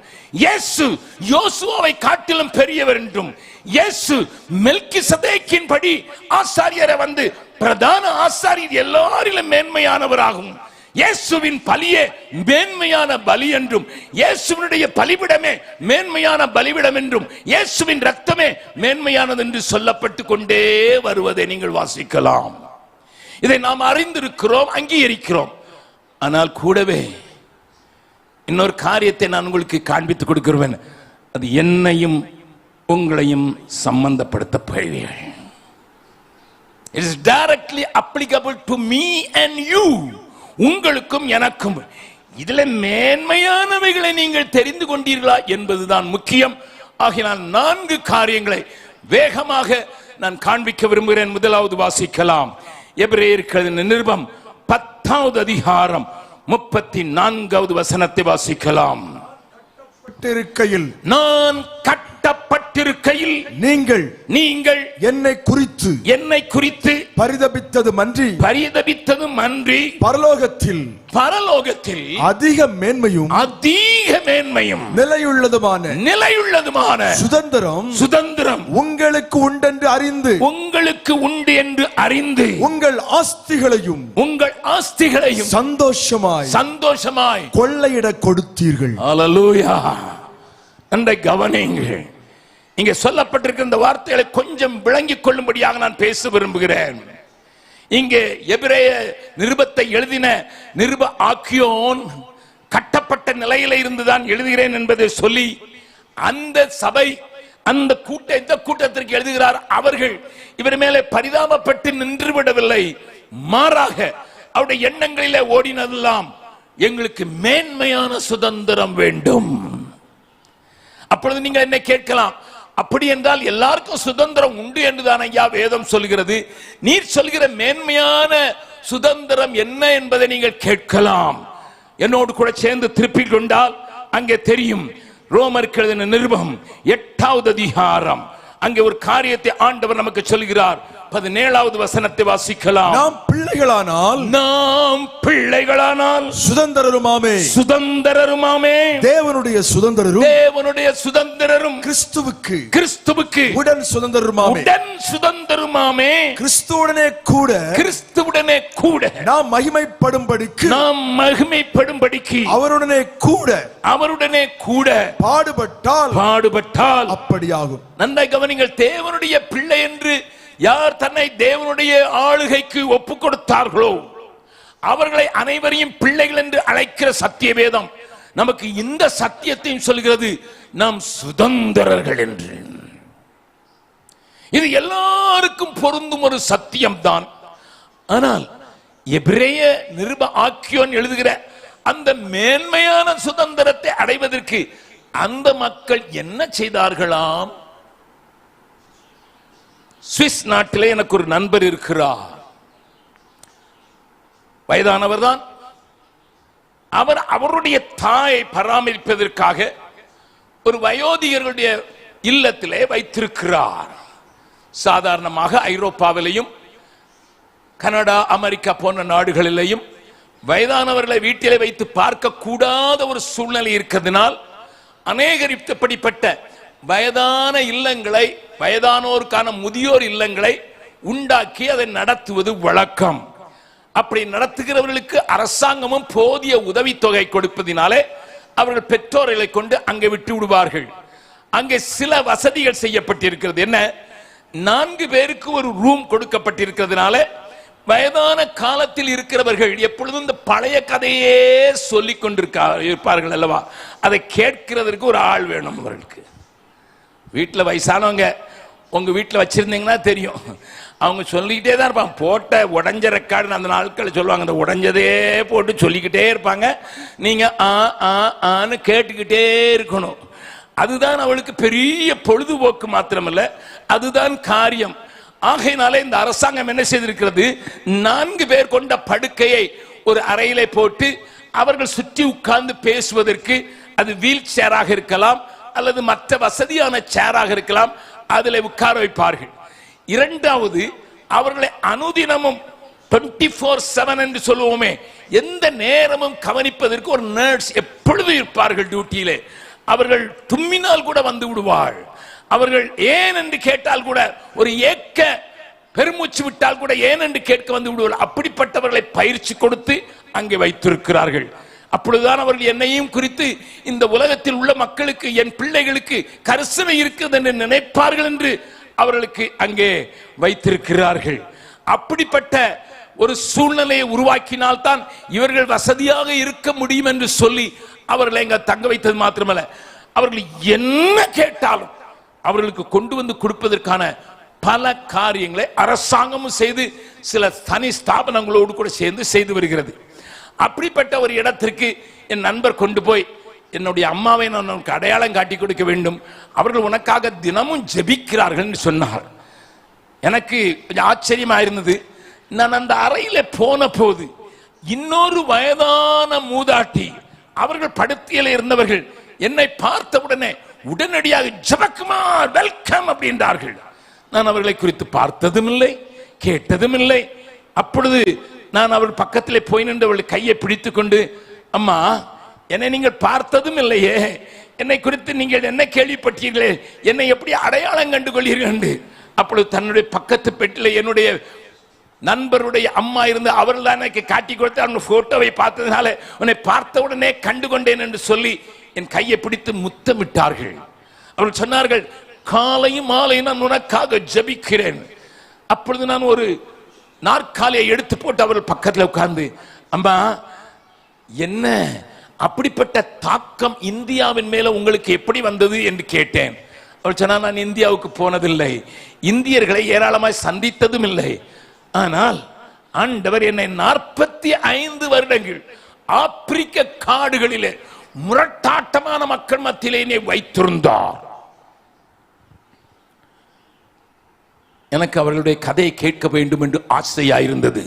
இயேசு யோசுவாவை காட்டிலும் பெரியவர் என்றும், இயேசு மெல்கிசதேக்கின் படி ஆசாரியரை வந்து பிரதான ஆசாரியர் எல்லாரிலும் மேன்மையானவராகும், இயேசுவின் பலியே மேன்மையான பலி என்றும், இயேசுவினுடைய பலிபிடமே மேன்மையான பலிபிடம் என்றும், இயேசுவின் ரத்தமே மேன்மையானது என்று சொல்லப்பட்டு கொண்டே வருவதை நீங்கள் வாசிக்கலாம். இதை நாம் அறிந்திருக்கிறோம், அங்கீகரிக்கிறோம். ஆனால் கூடவே இன்னொரு காரியத்தை நான் உங்களுக்கு காண்பித்துக் கொடுக்கிறேன். அது என்னையும் உங்களையும் சம்பந்தப்படுத்த போகிறீர்கள். It is directly applicable to me and you. உங்களுக்கும் எனக்கும் இதுல மேன்மையானவைகளை நீங்கள் தெரிந்து கொண்டீர்களா என்பதுதான் முக்கியம். ஆகினால் 4 காரியங்களை வேகமாக நான் காண்பிக்க விரும்புகிறேன். முதலாவது வாசிக்கலாம். எபிரேயர் நிருபம் 10வது அதிகாரம் 34வது வசனத்தை வாசிக்கலாம். நான் கட்டப்பட்டிருக்கையில் நீங்கள் என்னை குறித்து பரிதபித்ததும் அன்றி பரலோகத்தில் அதிக மேன்மையும் நிலையுள்ளதுமான சுதந்திரம் உங்களுக்கு உண்டு என்று அறிந்து உங்கள் ஆஸ்திகளையும் சந்தோஷமாய் கொள்ளையிட கொடுத்தீர்கள். அல்லேலூயா. அன்றை கவனியுங்கள். இங்கே சொல்லப்பட்டிருக்கிற இந்த வார்த்தைகளை கொஞ்சம் விளங்கிக் கொள்ளும்படியாக நான் பேச விரும்புகிறேன். இங்கே எபிரேய நிருபத்தை எழுதின நிருப ஆக்கியோன் கட்டப்பட்ட நிலையில இருந்துதான் எழுதுகிறேன் என்பதை சொல்லி அந்த சபை அந்த இந்த கூட்டத்திற்கு எழுதுகிறார். அவர்கள் இவர் மேலே பரிதாபப்பட்டு நின்று விடவில்லை, மாறாக அவருடைய எண்ணங்களிலே ஓடினதெல்லாம் எங்களுக்கு மேன்மையான சுதந்திரம் வேண்டும். அப்பொழுது நீங்க என்ன கேட்கலாம், அப்படி என்றால் எல்லாருக்கும் சுதந்திரம் உண்டு என்றுதான் ஐயா வேதம் சொல்கிறது, நீர் சொல்கிற மேன்மையான சுதந்திரம் என்ன என்பதை நீங்கள் கேட்கலாம். என்னோடு கூட சேர்ந்து திருப்பிக் கொண்டால் அங்கே தெரியும். ரோமருக்கு எழுதின நிருபம் 8வது அதிகாரம், அங்கே ஒரு காரியத்தை ஆண்டவர் நமக்கு சொல்கிறார். 17வது வசனத்தை வாசிக்கலாம். நாம் பிள்ளைகளானால் சுதந்திரருமாமே தேவனுடைய சுதந்திரரும் கிறிஸ்துவுக்கு உடன் சுதந்திரருமாமே கிறிஸ்துவுடனே கூட நாம் மகிமைப்படும்படிக்கு அவருடனே கூட பாடுபட்டால் அப்படியாகும். நன்றாய் கவனிங்கள். தேவனுடைய பிள்ளை என்று யார் தன்னை தேவனுடைய ஆளுகைக்கு ஒப்பு கொடுத்தார்களோ அவர்களை அனைவரையும் பிள்ளைகள் என்று அழைக்கிற சத்திய வேதம் நமக்கு இந்த சத்தியத்தையும் சொல்கிறது, நாம் சுதந்திரர்கள் என்று. இது எல்லாருக்கும் பொருந்தும் ஒரு சத்தியம் தான். ஆனால் எபிரேய நிருப ஆக்கியோன் எழுதுகிற அந்த மேன்மையான சுதந்திரத்தை அடைவதற்கு அந்த மக்கள் என்ன செய்தார்களாம்? சுவிஸ் நாட்டிலே எனக்கு ஒரு நண்பர் இருக்கிறார், வயதானவர் தான். அவர் அவருடைய தாயை பராமரிப்பதற்காக ஒரு வயோதிகர்களுடைய இல்லத்திலே வைத்திருக்கிறார். சாதாரணமாக ஐரோப்பாவிலையும் கனடா அமெரிக்கா போன்ற நாடுகளிலேயும் வயதானவர்களை வீட்டிலே வைத்து பார்க்க கூடாத ஒரு சூழ்நிலை இருக்கிறதுனால் அநேகர் இப்படிப்பட்ட வயதான இல்லங்களை, வயதானோருக்கான முதியோர் இல்லங்களை உண்டாக்கி அதை நடத்துவது வழக்கம். அப்படி நடத்துகிறவர்களுக்கு அரசாங்கமும் போதிய உதவித்தொகை கொடுப்பதினாலே அவர்கள் பெற்றோர்களை கொண்டு அங்கே விட்டு விடுவார்கள். அங்கே சில வசதிகள் செய்யப்பட்டிருக்கிறது. என்ன, 4 பேருக்கு ஒரு ரூம் கொடுக்கப்பட்டிருக்கிறதுனால வயதான காலத்தில் இருக்கிறவர்கள் எப்பொழுதும் இந்த பழைய கதையே சொல்லிக் கொண்டிருப்பார்கள் அல்லவா, அதை கேட்கிறதற்கு ஒரு ஆள் வேணும் அவர்களுக்கு. வீட்டில் வயசானவங்க உங்க வீட்டில் வச்சிருந்தீங்கன்னா தெரியும், அவங்க சொல்லிக்கிட்டே தான் இருப்பாங்க. போட்ட உடஞ்ச ரெக்கார்டுன்னு அந்த நாட்கள் சொல்லுவாங்க, அந்த உடஞ்சதே போட்டு சொல்லிக்கிட்டே இருப்பாங்க. நீங்க ஆன்னு கேட்டுக்கிட்டே இருக்கணும். அதுதான் அவளுக்கு பெரிய பொழுதுபோக்கு மாத்திரமல்ல, அதுதான் காரியம். ஆகையினாலே இந்த அரசாங்கம் என்ன செய்திருக்கிறது, 4 பேர் கொண்ட படுக்கையை ஒரு அறையிலே போட்டு அவர்கள் சுற்றி உட்கார்ந்து பேசுவதற்கு, அது வீல் சேராக இருக்கலாம் அல்லது மற்ற வசதியான சேராக இருக்கலாம், அதில் உட்கார வைப்பார்கள். இரண்டாவது, அவர்களை அனுதினமும் 24/7 என்று சொல்லுவோமே, எந்த நேரமும் கவனிப்பதற்கு ஒரு நர்ஸ் எப்பொழுது இருப்பார்கள் டியூட்டியிலே. அவர்கள் தும்மினால் கூட வந்து விடுவாள். அவர்கள் ஏன் என்று கேட்டால் கூட, ஒரு ஏக்க பெருமூச்சு விட்டால் கூட ஏன் என்று கேட்க வந்து விடுவார்கள். அப்படிப்பட்டவர்களை பயிற்சி கொடுத்து அங்கே வைத்திருக்கிறார்கள். அப்பொழுதுதான் அவர்கள் என்னையும் குறித்து இந்த உலகத்தில் உள்ள மக்களுக்கு, என் பிள்ளைகளுக்கு கரிசனை இருக்குது என்று நினைப்பார்கள் என்று அவர்களுக்கு அங்கே வைத்திருக்கிறார்கள். அப்படிப்பட்ட ஒரு சூழ்நிலையை உருவாக்கினால்தான் இவர்கள் வசதியாக இருக்க முடியும் என்று சொல்லி அவர்களை அங்க தங்க வைத்தது மாத்திரமல்ல, அவர்கள் என்ன கேட்டாலும் அவர்களுக்கு கொண்டு வந்து கொடுப்பதற்கான பல காரியங்களை அரசாங்கமும் செய்து சில தனி ஸ்தாபனங்களோடு கூட சேர்ந்து செய்து வருகிறது. அப்படிப்பட்ட ஒரு இடத்திற்கு என் நண்பர் கொண்டு போய், என்னுடைய அம்மாவை நான் உனக்கு அடையாளம் காட்டி கொடுக்க வேண்டும், அவர்கள் உனக்காக தினமும் ஜெபிக்கிறார்கள் என்று சொன்னார். எனக்கு கொஞ்சம் ஆச்சரியமா இருந்தது. நான் அந்த அறையில போன போது இன்னொரு வயதான மூதாட்டி, அவர்கள் படுத்தியில இருந்தவர்கள், என்னை பார்த்தவுடனே உடனடியாக ஜெபக்குமார் வெல்கம் அப்படின்றார்கள். நான் அவர்களை குறித்து பார்த்ததும் இல்லை, கேட்டதும் இல்லை. அப்பொழுது நான் அவள் பக்கத்திலே போய் நின்று அவள் கையை பிடித்துக் கொண்டு, அம்மா, என்னை நீங்கள் பார்த்ததும் இல்லையே, என்னை குறித்து நீங்கள் என்ன கேள்விப்பட்டீர்களே, என்னை எப்படி அடையாளம் கண்டு கொள்கிறீர்கள் என்று. அப்பொழுது தன்னுடைய பக்கத்து பெட்டில் என்னுடைய நண்பருடைய அம்மா இருந்து அவர்கள் தான் எனக்கு காட்டி கொடுத்து, அவங்க போட்டோவை பார்த்ததுனால உன்னை பார்த்த உடனே கண்டு கொண்டேன் என்று சொல்லி என் கையை பிடித்து முத்தமிட்டார்கள். அவர்கள் சொன்னார்கள், காலையும் மாலையும் நான் உனக்காக ஜெபிக்கிறேன். அப்பொழுது நான் ஒரு நாற்காலியை எடுத்து போட்டு அவர்கள் பக்கத்தில் உட்கார்ந்து, அம்மா என்ன அப்படிப்பட்ட தாக்கம் இந்தியாவின் மேல உங்களுக்கு எப்படி வந்தது என்று கேட்டேன். அவர் சொன்னா, நான் இந்தியாவுக்கு போனதில்லை, இந்தியர்களை ஏராளமாய் சந்தித்ததும் இல்லை, ஆனால் ஆண்டவர் என்னை 45 வருடங்கள் ஆப்பிரிக்க காடுகளிலே முரட்டாட்டமான மக்கள் மத்தியிலே என்னை வைத்திருந்தார். எனக்கு அவர்களுடைய கதையை கேட்க வேண்டும் என்று ஆசையாயிருந்தது.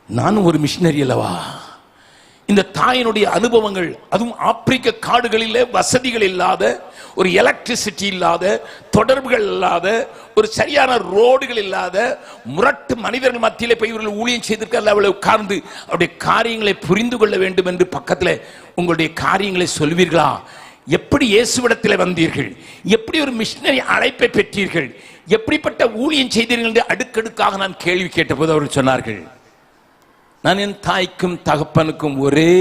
நானும் ஒரு மிஷினரி அல்லவா. இந்த தாயினுடைய அனுபவங்கள், அதுவும் ஆப்பிரிக்க காடுகளிலே வசதிகள் இல்லாத, ஒரு எலக்ட்ரிசிட்டி இல்லாத, தொடர்புகள் இல்லாத, ஒரு சரியான ரோடுகள் இல்லாத முரட்டு மனிதர்கள் மத்தியிலே போய் இவர்கள் ஊழியம் செய்திருக்க அவளை உட்கார்ந்து அவருடைய காரியங்களை புரிந்து கொள்ள வேண்டும் என்று பக்கத்தில் உங்களுடைய காரியங்களை சொல்வீர்களா? எப்படி இயேசுவிடத்தில் வந்தீர்கள், எப்படி ஒரு மிஷினரி அழைப்பை பெற்றீர்கள், எப்படிப்பட்ட ஊழியம் செய்தீர்கள் என்று அடுக்கடுக்காக நான் கேள்வி கேட்டபோது அவர்கள் சொன்னார்கள், நான் என் தாய்க்கும் தகப்பனுக்கும் ஒரே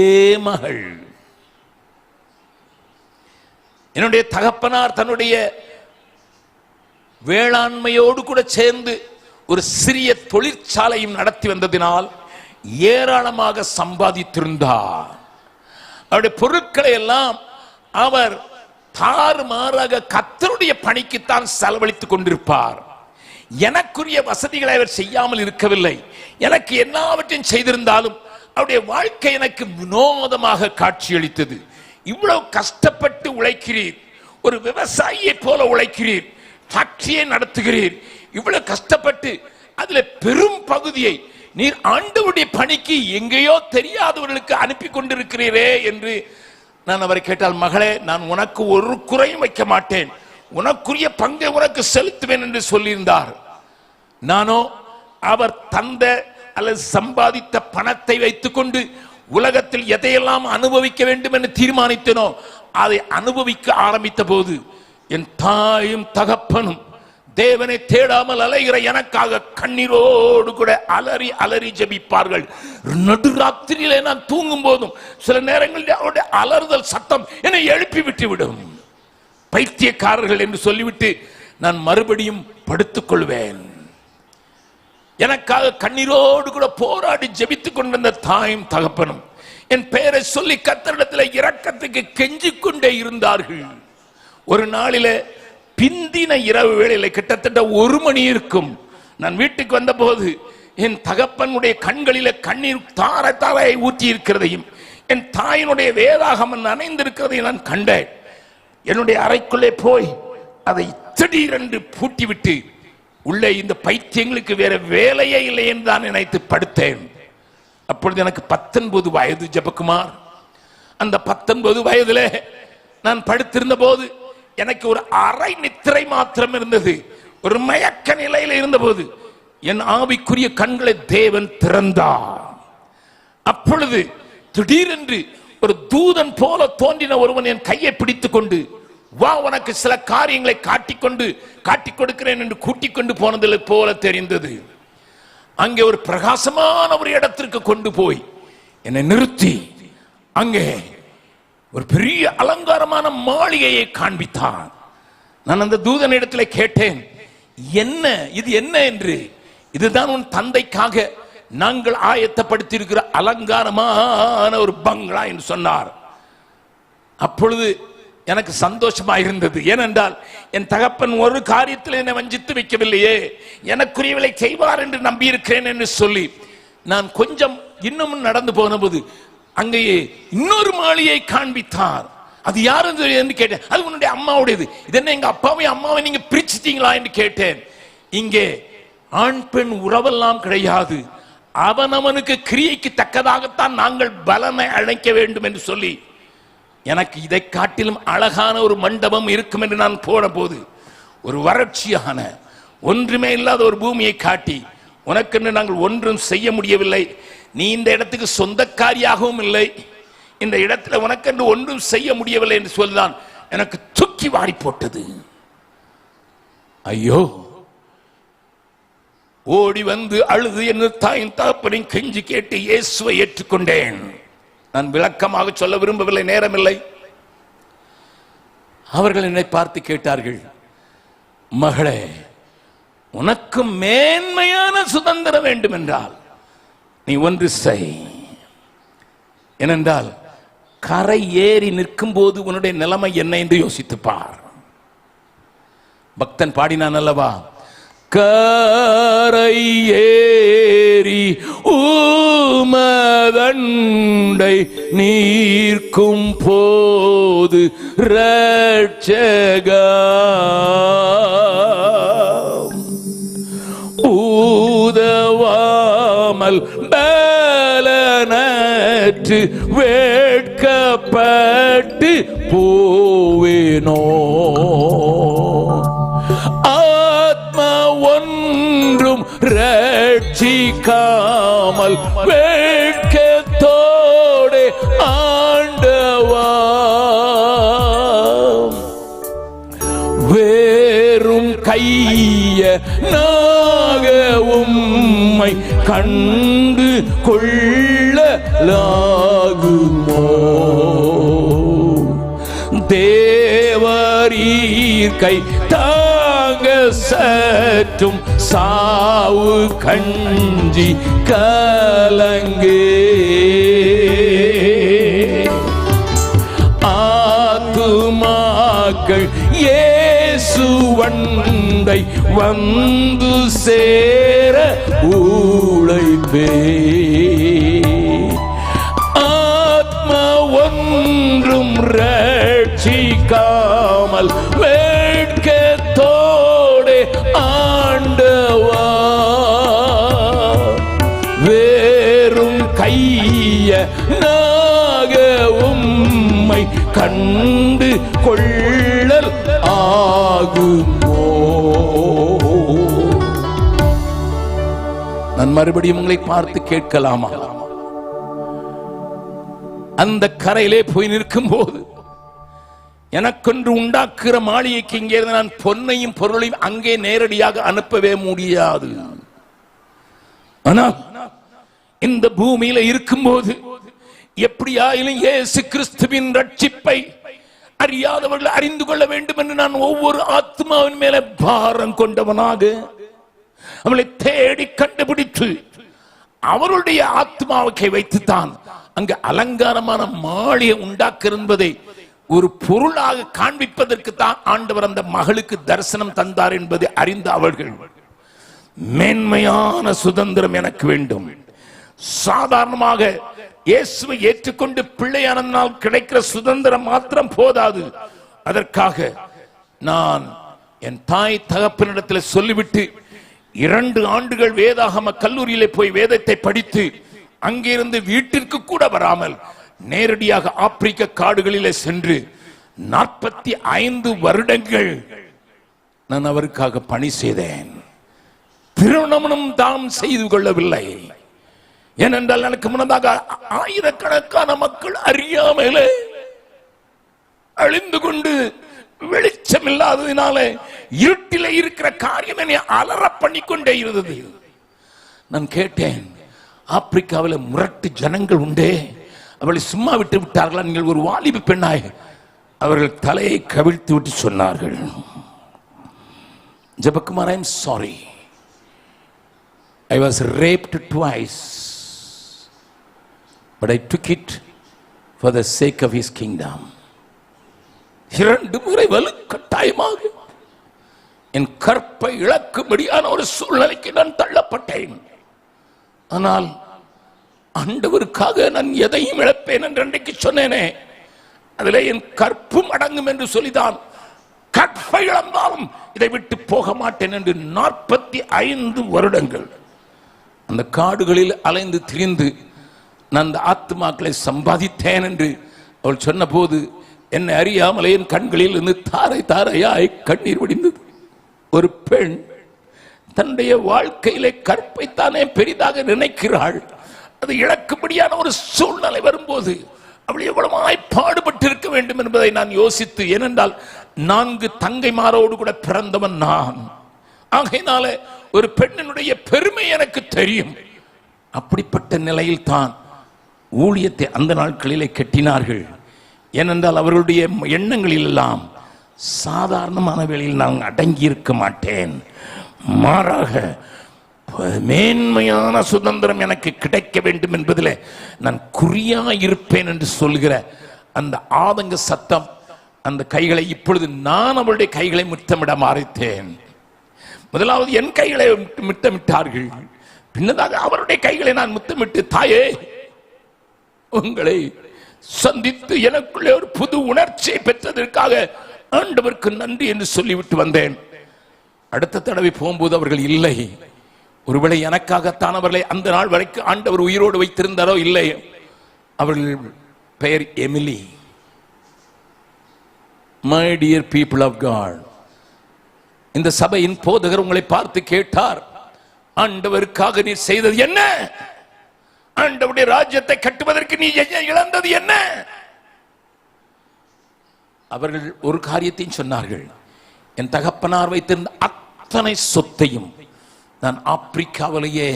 மகள். என்னுடைய தகப்பனார் தன்னுடைய வேளாண்மையோடு கூட சேர்ந்து ஒரு சிறிய தொழிற்சாலையும் நடத்தி வந்ததினால் ஏராளமாக சம்பாதித்திருந்தார். அவருடைய பொருட்களை எல்லாம் அவர் தாறுமாறாக கர்த்தருடைய பணிக்குத்தான் செலவழித்துக் கொண்டிருப்பார். எனக்குரிய வசதிகளை அவர் செய்யாமல் இருக்கவில்லை. எனக்கு எல்லாவற்றையும் செய்திருந்தாலும் அவருடைய வாழ்க்கை எனக்கு வினோதமாக காட்சியளித்தது. இவ்வளவு கஷ்டப்பட்டு உழைக்கிறீர், ஒரு விவசாயியை போல உழைக்கிறீர், ஃபேக்டரியை நடத்துகிறீர், இவ்வளவு கஷ்டப்பட்டு அதுல பெரும் பகுதியை நீர் ஆண்டவருடைய பணிக்கு எங்கேயோ தெரியாதவர்களுக்கு அனுப்பி கொண்டிருக்கிறீரே என்று நான் அவரை கேட்டால், மகளே, நான் உனக்கு ஒரு குறையும் வைக்க மாட்டேன், உனக்குரிய பங்கை உனக்கு செலுத்துவேன் என்று சொல்லியிருந்தார். நானோ அவர் தந்த அல்லது சம்பாதித்த பணத்தை வைத்துக் கொண்டு உலகத்தில் எதையெல்லாம் அனுபவிக்க வேண்டும் என்று தீர்மானித்தனோ அதை அனுபவிக்க ஆரம்பித்த போது என் தாயும் தகப்பனும் தேவனை தேடாமல் அலைகிற எனக்காக கண்ணீரோடு கூட அலறி அலறி ஜெபிப்பார்கள். நடுராத்திரியிலே நான் தூங்கும் போதும் சில நேரங்களில் அவருடைய அலறுதல் சத்தம் என்னை எழுப்பி விட்டு விடும். பைத்தியக்காரர்கள் என்று சொல்லிவிட்டு நான் மறுபடியும் படுத்துக் கொள்வேன். எனக்காக கண்ணீரோடு கூட போராடி ஜெபித்துக் கொண்டிருந்த தாயும் தகப்பனும் என் பெயரை சொல்லி கர்த்தரிடத்தில் இரக்கத்துக்கு கெஞ்சிக் கொண்டே இருந்தார்கள். ஒரு நாளிலே பிந்தின இரவு வேளையில கிட்டத்தட்ட 1 மணி இருக்கும். நான் வீட்டுக்கு வந்த போது என் தகப்பனுடைய கண்களில கண்ணீர் தார தாரையை ஊற்றி இருக்கிறதையும் என் தாயினுடைய வேதாகமம் நனைந்திருக்கிறதையும் நான் கண்டேன். என்னுடைய அறைக்குள்ளே போய் அதை திடீரென்று பூட்டிவிட்டு உள்ளே இந்த பைத்தியங்களுக்கு வேற வேலையே இல்லை என்று தான் நினைத்து படுத்தேன். அப்பொழுது எனக்கு 19 வயது ஜெபக்குமார். அந்த 19 வயதிலே நான் படுத்திருந்த போது எனக்கு ஒரு அரை நித்திரை மாத்திரம் இருந்தது. ஒரு மயக்க நிலையில் இருந்தபோது என் ஆவிக்குரிய கண்களை தேவன் திறந்தார். அப்பொழுது திடீரென்று ஒரு தூதன் போல தோன்றின ஒருவன் என் கையை பிடித்துக் கொண்டு, வா, உனக்கு சில காரியங்களை காட்டிக் கொடுக்கிறேன் என்று கூட்டிக் கொண்டு போனதில் போல தெரிந்தது. அங்கே ஒரு பிரகாசமான ஒரு இடத்திற்கு கொண்டு போய் என்னை நிறுத்தி அங்கே ஒரு பெரிய அலங்காரமான மாளிகையை காண்பித்தான். நான் அந்த தூதனிடத்தில் கேட்டேன், என்ன இது, என்ன என்று. இதுதான் உன் தந்தைக்காக நாங்கள் ஆயத்தப்படுத்தி இருக்கிற அலங்காரமான ஒரு பங்களா என்று சொன்னார். அப்பொழுது எனக்கு சந்தோஷமா இருந்தது. ஏனென்றால் என் தகப்பன் ஒரு காரியத்தில் என்னை வஞ்சித்து வைக்கவில்லையே, எனக்குரியவளை செய்வார் என்று நம்பி இருக்கிறேன் என்று சொல்லி நான் கொஞ்சம் இன்னும் நடந்து போன போது அங்கேயே இன்னொரு மாளிகையை காண்பித்தார். அது யாரு என்று கேட்டேன். அது உன்னுடைய அம்மாவுடையது. இது என்ன, எங்க அப்பாவையும் அம்மாவை நீங்க பிரிச்சிட்டீங்களா என்று கேட்டேன். இங்கே ஆண் பெண் உறவெல்லாம் கிடையாது, அவனவனுக்கு கிரியைக்கு தக்கதாகத்தான் நாங்கள் பலனை அழைக்க வேண்டும் என்று சொல்லி எனக்கு இதை காட்டிலும் அழகான ஒரு மண்டபம் இருக்கும் என்று நான் போன போது ஒரு வறட்சியான ஒன்றுமே இல்லாத ஒரு பூமியை காட்டி, உனக்கென்று நாங்கள் ஒன்றும் செய்ய முடியவில்லை, நீ இந்த இடத்துக்கு சொந்தக்காரியாகவும் இல்லை, இந்த இடத்துல உனக்கென்று ஒன்றும் செய்ய முடியவில்லை என்று சொல்லிதான் எனக்கு தூக்கி வாரி போட்டது. ஐயோ, ஓடி வந்து அழுது என்று தாயின் தகப்பனின் கெஞ்சி கேட்டு இயேசுவை ஏற்றுக்கொண்டேன். நான் விளக்கமாக சொல்ல விரும்பவில்லை, நேரமில்லை. அவர்கள் என்னை பார்த்து கேட்டார்கள், மகளே, உனக்கு மேன்மையான சுதந்திரம் வேண்டும் என்றால் நீ ஒன்று செய். ஏனென்றால் கரை ஏறி நிற்கும் போது உன்னுடைய நிலைமை என்ன என்று யோசித்து பார். பக்தன் பாடினான் அல்லவா, கரை ஏறி உமதண்டை நீர்க்கும் போது ரட்சகா ஊதவாமல் பலனற்று வேட்கப்பட்டு போவேனோ, ஆத்மா ஒன்றும் ரட்சிக்காமல் வேட்கத்தோடு ஆண்டவா வேறும் கைய நாக உம்மை கண்டு கொள்ளலாகுமோ, தேவரீர் கை தாங்க சற்றும் சாவு கஞ்சி கலங்கே, ஆத்துமாக்கள் இயேசுவண்டை வந்து சேர உழைப்பே, ஆத்மா ஒன்றும் ரட்சிக்காமல் வேட்கத்தோடு ஆண்டவா வேறும் கைய நாக உம்மை கண்டு கொள்ளல் ஆகுமோ. நான் மறுபடியும் உங்களை பார்த்து கேட்கலாமா, அந்த கரையிலே போய் நிற்கும் போது எனக்கொன்று உண்டாக்குற மாளிகைக்கு இங்கே இருந்து நான் பொன்னையும் பொருளையும் அங்கே நேரடியாக அனுப்பவே முடியாது. ஆனால் இந்த பூமியில இருக்கும்போது எப்படியாயிலும் இயேசு கிறிஸ்துவின் ரட்சிப்பை அறியாதவர்கள் அறிந்து கொள்ள வேண்டும் என்று நான் ஒவ்வொரு ஆத்மாவின் மேல பாரம் கொண்டவனாக அவளை தேடி கண்டுபிடித்து அவருடைய ஆத்மாவை வைத்துத்தான் அங்கு அலங்காரமான மாளிகை உண்டாக்க என்பதை ஒரு பொருளாக காண்பிப்பதற்கு தான் ஆண்டவர் அந்த மகளுக்கு தரிசனம் தந்தார் என்பதை அறிந்த அவர்கள் மேன்மையான சுதந்திரம் எனக்கு வேண்டும். சாதாரணமாக இயேசுவை ஏற்றுக்கொண்டு பிள்ளையானால் கிடைக்கிற சுதந்திரம் மாத்திரம் போதாது. அதற்காக நான் என் தாய் தகப்பனிடத்தில் சொல்லிவிட்டு 2 ஆண்டுகள் வேதாகம கல்லூரியிலே போய் வேதத்தை படித்து அங்கிருந்து வீட்டிற்கு கூட வராமல் நேரடியாக ஆப்பிரிக்க காடுகளிலே சென்று 45 வருடங்கள் நான் அவருக்காக பணி செய்தேன். திருமணம் தாம் செய்து கொள்ளவில்லை. ஏனென்றால் எனக்கு முன்னதாக ஆயிரக்கணக்கான மக்கள் அறியாமலே அழிந்து கொண்டு வெளிச்சம் இல்லாததினால இருட்டிலே இருக்கிற காரியம் என்னை அலற பண்ணிக்கொண்டே இருந்தது. நான் கேட்டேன், ஆப்பிரிக்காவில் முரட்டு ஜனங்கள் உண்டே, அவளை சும்மா விட்டு விட்டார்களா? நீங்கள் ஒரு வாலிப பெண்ணாய். அவர்கள் தலையை கவிழ்த்து விட்டு சொன்னார்கள், Jebakumar, I am sorry, I was raped twice, but I took it for the sake of his kingdom. 2 முறை வலுக்கட்டாயமாக என் கற்பை இழக்கும்படியான ஒரு சூழ்நிலைக்கு நான் தள்ளப்பட்டேன். ஆனால் ஆண்டவருக்காக நான் எதையும் இழப்பேன் என்று அன்றைக்கு சொன்னேனே, அதிலே என் கற்பும் அடங்கும் என்று சொல்லிதான் கற்பை இழந்தாலும் இதை விட்டு போக மாட்டேன் என்று 45 வருடங்கள் அந்த காடுகளில் அலைந்து திரிந்து நான் அந்த ஆத்மாக்களை சம்பாதித்தேன் என்று அவள் சொன்ன போது என்னை அறியாமலே என் கண்களில் இருந்து தாரை தாரையாய் கண்ணீர் வடிந்தது. ஒரு பெண் தன்னுடைய வாழ்க்கையிலே கற்பைத்தானே பெரிதாக நினைக்கிறாள். அது இழக்கும்படியான ஒரு சூழ்நிலை வரும்போது அவள் எவ்வளவாய் பாடுபட்டு இருக்க வேண்டும் என்பதை நான் யோசித்து, ஏனென்றால் 4 தங்கைமாரோடு கூட பிறந்தவன் நான். ஆகையினால ஒரு பெண்ணினுடைய பெருமை எனக்கு தெரியும். அப்படிப்பட்ட நிலையில் தான் ஊழியத்தை அந்த நாட்களிலே கட்டினார்கள். ஏனென்றால் அவர்களுடைய எண்ணங்களில் எல்லாம் சாதாரணமான வேளையில் நான் அடங்கி இருக்க மாட்டேன், மாறாக மேன்மையான சுதந்திரம் எனக்கு கிடைக்க வேண்டும் என்பதில் நான் குறியா இருப்பேன் என்று சொல்கிற அந்த ஆதங்க சத்தம் அந்த கைகளை, இப்பொழுது நான் அவருடைய கைகளை முத்தமிட மாறித்தேன். முதலாவது என் கைகளை முத்தமிட்டார்கள், பின்னதாக அவருடைய கைகளை நான் முத்தமிட்டு, தாயே உங்களை சந்தித்து எனக்குள்ளே ஒரு புது உணர்ச்சியை பெற்றதற்காக ஆண்டவருக்கு நன்றி என்று சொல்லிவிட்டு வந்தேன். அடுத்த தடவை போகும்போது அவர்கள் இல்லை. ஒருவேளை எனக்காகத்தான் அவர்களை அந்த நாள் வரைக்கும் ஆண்டவர் உயிரோடு வைத்திருந்தாரோ இல்லை. அவர்கள் பெயர் Emily. My dear people of God, இந்த சபையின் போதகர் உங்களை பார்த்து கேட்டார், ஆண்டவருக்காக நீ செய்தது என்ன? ஆண்டவருடைய ராஜ்யத்தை கட்டுவதற்கு நீ இழந்தது என்ன? அவர்கள் ஒரு காரியத்தையும் சொன்னார்கள், என் தகப்பனார் வைத்திருந்த அத்தனை சொத்தையும் நான் ஆப்பிரிக்காவிலேயே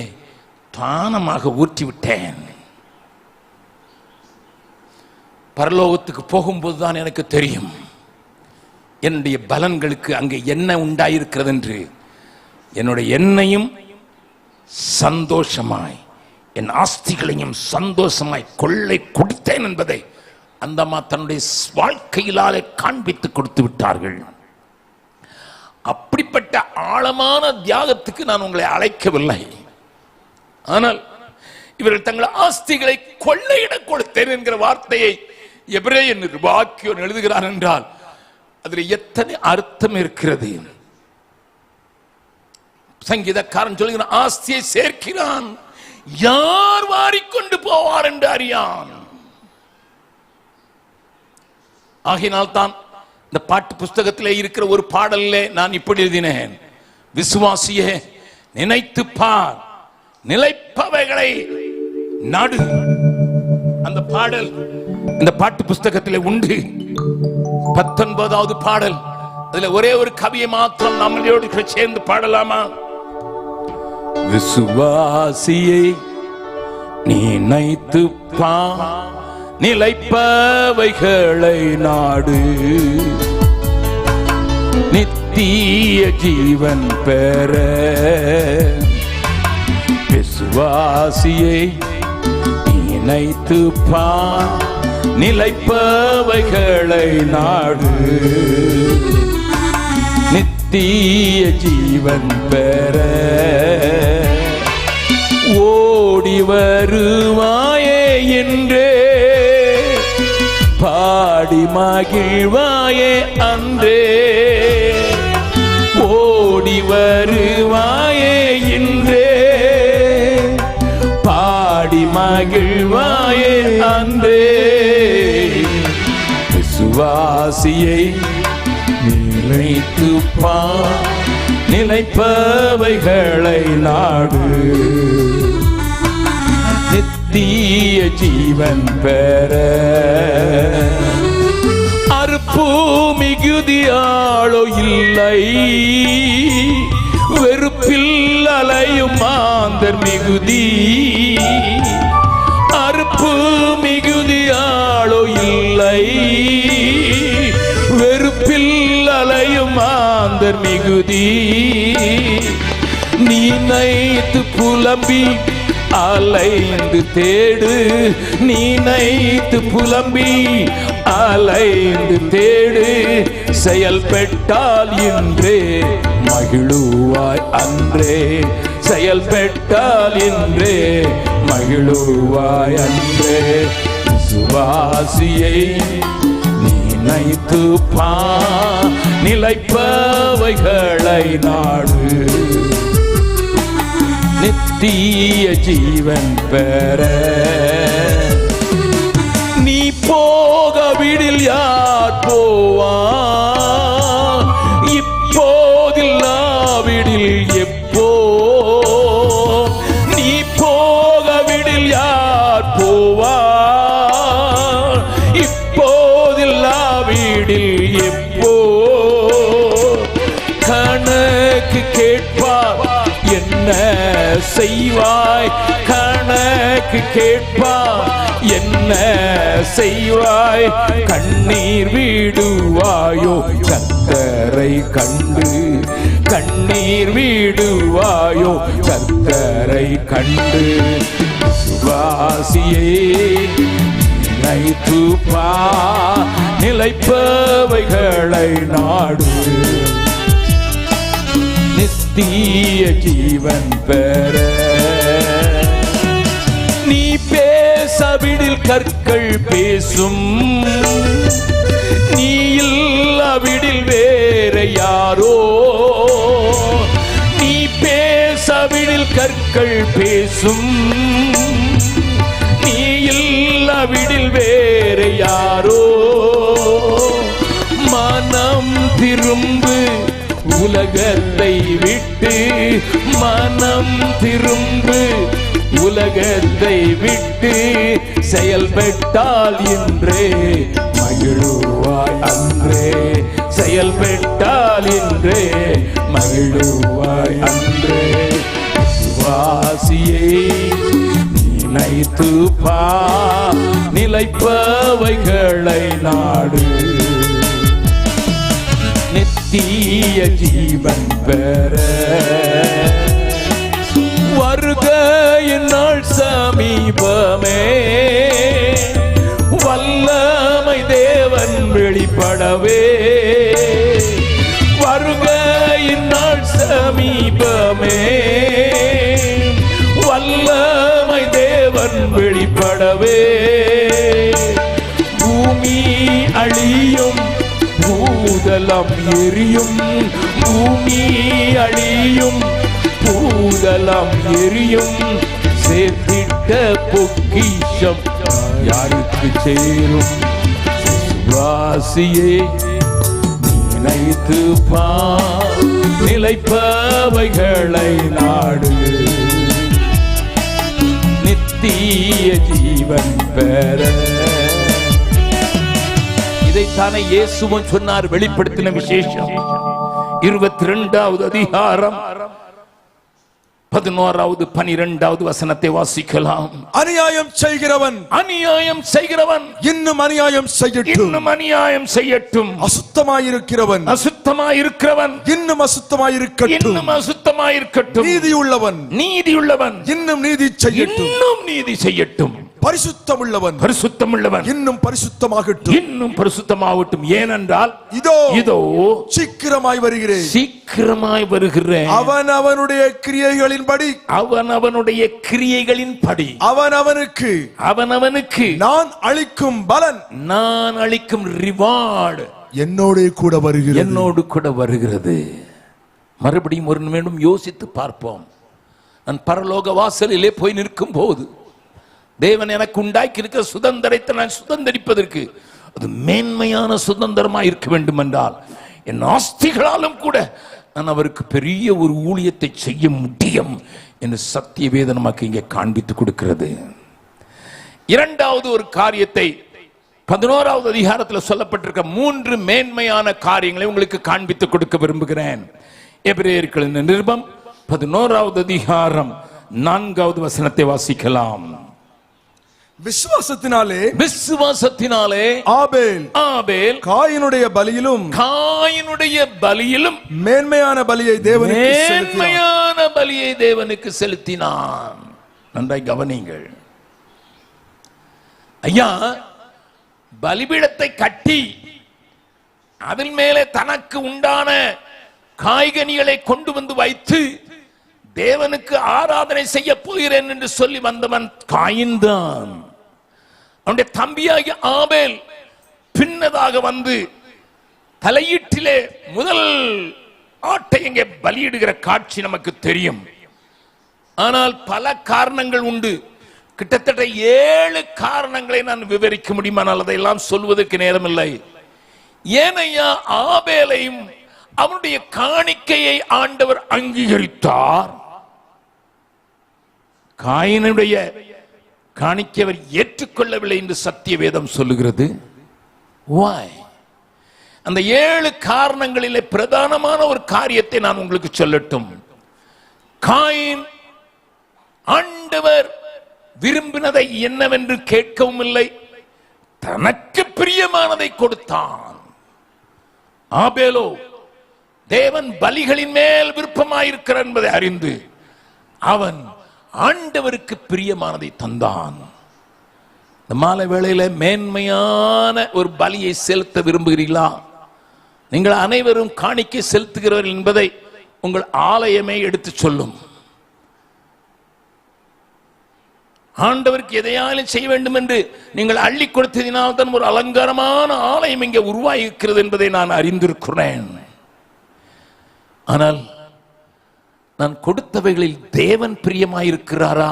தானமாக ஊற்றிவிட்டேன். பரலோகத்துக்கு போகும்போது தான் எனக்கு தெரியும் என்னுடைய பலன்களுக்கு அங்கே என்ன உண்டாயிருக்கிறது என்று. என்னுடைய எண்ணையும் சந்தோஷமாய், என் ஆஸ்திகளையும் சந்தோஷமாய் கொள்ளை கொடுத்தேன் என்பதை அந்த அம்மா தன்னுடைய வாழ்க்கையிலாலே காண்பித்து கொடுத்து விட்டார்கள். அப்படிப்பட்ட ஆழமான தியாகத்துக்கு நான் உங்களை அழைக்கவில்லை. ஆனால் இவர்கள் தங்கள் ஆஸ்திகளை கொள்ளையிட கொடுத்தேன் என்கிற வார்த்தையை எபிரேய நிர்வாகியோன் எழுதுகிறார் என்றால் அதில் எத்தனை அர்த்தம் இருக்கிறது. சங்கீதக்காரன் சொல்கிறான், ஆஸ்தியை சேர்க்கிறான், யார் வாரிக்கொண்டு போவார் என்று அறியான். ஆகினால் தான் இந்த பாட்டு புஸ்தகத்திலே இருக்கிற ஒரு பாடல்ல நான் இப்படி எழுதினேன், விசுவாசியே நினைத்து பார், நிலைப்பவைகளை நாடு. அந்த பாடல் இந்த பாட்டு புஸ்தகத்திலே உண்டு. 19வது பாடல். அதுல ஒரே ஒரு கவியை மாத்திரம் நம்மளோடு சேர்ந்து பாடலாமா? விசுவாசியை நினைத்து பார், நிலைப்பவைகளை நாடு, நித்திய ஜீவன் பெற. விசுவாசியை நினைத்து பார், நிலைப்பவைகளை நாடு, நித்திய ஜீவன் பெற. ஓடி வருவாயே என்றே பாடி மகிழ்வாயே அன்றே. ஓடி வருவாயே என்றே பாடி மகிழ்வாயே அன்றே. விசுவாசியை நினைத்து பார், நிலைப்பவைகளை நாடு, நித்திய ஜீவன் பெற. அறுப்பு மிகுதியாளோ இல்லை, வெறுப்பில் அலையும் மாந்தர் மிகுதி. அறுப்பு மிகுதியாளோ இல்லை, வெறுப்பில் அலையும் மாந்தர் மிகுதி. நினைத்து புலம்பி அலைந்து தேடு, நினைத்து புலம்பி அலைந்து தேடு. செயல்பட்டால் இன்றே மகிழுவாய் அன்றே, செயல்பட்டால் இன்றே மகிழுவாய் அன்றே. விசுவாசியை நினைத்து பார், நிலைப்பவைகளை நாடு, நித்திய ஜீவன் பெற. நீ போக விடில் யார் போவார், இப்போதில்லாவிடில் எப்போ. நீ போக விடில் யார் போவார், இப்போதில்லாவிடில் எப்போ. கணக்கு கேட்பார் என்ன செய்வாய், கணக்கு கேட்பார் என்ன செய்வாய். கண்ணீர் விடுவாயோ, கர்த்தரை கண்டு கண்ணீர் விடுவாயோ? கர்த்தரை கண்டு விசுவாசியே நிலைத்து பார், நிலைப்பவைகளை நாடு, நித்திய ஜீவன் பெற. நீ பேசவிடில் கற்கள் பேசும், நீ இல்லாவிடில் வேற யாரோ? நீ பேசவிடில் கற்கள் பேசும், நீ இல்லாவிடில் வேற யாரோ? மனம் திரும்பு உலகத்தை விட்டு, மனம் திரும்பு உலகத்தை விட்டு, செயல்பட்டால் இன்றே மகிழுவாய் அன்றே, செயல்பட்டால் இன்றே மகிழுவாய் அன்றே. வாசியை நினைத்து பார், நிலைப்பவைகளை நாடு, நித்திய ஜீவன் பெற. வருகையின் நாள் சமீபமே, வல்லமை தேவன் வெளிப்படவே. வருகையின் நாள் சமீபமே, வல்லமை தேவன் வெளிப்படவே. பூமி அழியும், பூதலம் எரியும், பூமி அழியும், பூதலம் எரியும், சேர்த்திட்ட பொக்கிஷம் யாருக்கு சேரும்? வாசியே நினைத்து பார், நிலைப்பவைகளை நாடு, நித்திய ஜீவன் பெற. இதைத்தானே இயேசுவும் சொன்னார். வெளிப்படுத்தின விசேஷம் 22வது அதிகாரம் 11வது 12வது வசனத்தை வாசிக்கலாம். அநியாயம் செய்கிறவன், அநியாயம் செய்கிறவன் இன்னும் அநியாயம் செய்யட்டும், இன்னும் அநியாயம் செய்யட்டும். அசுத்தமாயிருக்கிறவன், அசுத்தமாயிருக்கிறவன் இன்னும் அசுத்தமாயிருக்கட்டும், இன்னும் அசுத்தமாயிருக்கட்டும். நீதியுள்ளவன், நீதியுள்ளவன் இன்னும் நீதி செய்யட்டும், இன்னும் நீதி செய்யட்டும். பரிசுத்தமுள்ளவன், பரிசுத்தமுள்ளவன் இன்னும் பரிசுத்தமாகட்டும், இன்னும் பரிசுத்தமாகட்டும். ஏனென்றால் இதோ இதோ சீக்கிரமாய் வருகிறேன், சீக்கிரமாய் வருகிறேன். அவன் அவனுடைய கிரியைகளின்படி, அவன் அவனுடைய கிரியைகளின்படி, அவன் அவனுக்கு நான் அளிக்கும் பலன், நான் அளிக்கும் ரிவார்டு என்னோடு கூட வருகிறது, என்னோடு கூட வருகிறது. மறுபடியும் ஒரு நிமிடம் யோசித்து பார்ப்போம். நான் பரலோக வாசலிலே போய் நிற்கும் போது தேவன் எனக்கு உண்டாக்கி இருக்கிற சுதந்திரத்தை நான் சுதந்திரிப்பதற்கு அது மேன்மையான சுதந்திரமா இருக்க வேண்டும் என்றால் என் ஆஸ்திகளாலும் கூட நான் அவருக்கு பெரிய ஒரு ஊழியத்தை செய்ய முடியும் என்று சத்திய வேதம் நமக்கு இங்கே காண்பித்து கொடுக்கிறது. இரண்டாவது ஒரு காரியத்தை 11வது அதிகாரத்தில் சொல்லப்பட்டிருக்க 3 மேன்மையான காரியங்களை உங்களுக்கு காண்பித்து கொடுக்க விரும்புகிறேன். எபிரேயர்களின் நிருபம் 11வது அதிகாரம் 4வது வசனத்தை வாசிக்கலாம். விசுவாசத்தினாலே ஆபேல் காயினுடைய பலியிலும் மேன்மையான பலியை தேவனுக்கு செலுத்தினான். நன்றாய் கவனிங்கள் ஐயா. பலிபீடத்தை கட்டி அதில் மேலே தனக்கு உண்டான காய்கனிகளை கொண்டு வந்து வைத்து தேவனுக்கு ஆராதனை செய்ய போகிறேன் என்று சொல்லி வந்தவன் காயின் தான். அவனுடைய தம்பியாகிய ஆபேல் பின்னதாக வந்து தலையீட்டிலே முதல் ஆட்டை இங்கே பலியிடுகிற காட்சி நமக்கு தெரியும். ஆனால் பல காரணங்கள் உண்டு. கிட்டத்தட்ட 7 காரணங்களை நான் விவரிக்க முடியுமானால் அதையெல்லாம் சொல்வதற்கு நேரமில்லை. ஏனையா ஆபேலையும் அவனுடைய காணிக்கையை ஆண்டவர் அங்கீகரித்தார். காயினுடைய காணிக்கை அவர் ஏற்றுக்கொள்ளவில்லை என்று சத்திய வேதம் சொல்லுகிறது. Why? அந்த 7 காரணங்களிலே பிரதானமான ஒரு காரியத்தை நான் உங்களுக்கு சொல்லட்டும். காயின் ஆண்டவர் விரும்பினதை என்னவென்று கேட்கவும் இல்லை, தனக்கு பிரியமானதை கொடுத்தான். ஆபேலோ தேவன் பலிகளின் மேல் விருப்பமாயிருக்கிறார் என்பதை அறிந்து அவன் ஆண்டவருக்கு பிரியமானதை தந்தான். இந்த மாலை வேளையில மேன்மையான ஒரு பலியை செலுத்த விரும்புகிறீர்களா? நீங்கள் அனைவரும் காணிக்கை செலுத்துகிறவர்கள் என்பதை உங்கள் ஆலயமே எடுத்து சொல்லும். ஆண்டவருக்கு எதையாலும் செய்ய வேண்டும் என்று நீங்கள் அள்ளி கொடுத்ததினால் தான் ஒரு அலங்காரமான ஆலயம் இங்கே உருவாகி இருக்கிறது என்பதை நான் அறிந்திருக்கிறேன். ஆனால் நான் கொடுத்தவைகளில் தேவன் பிரியமாயிருக்கிறாரா?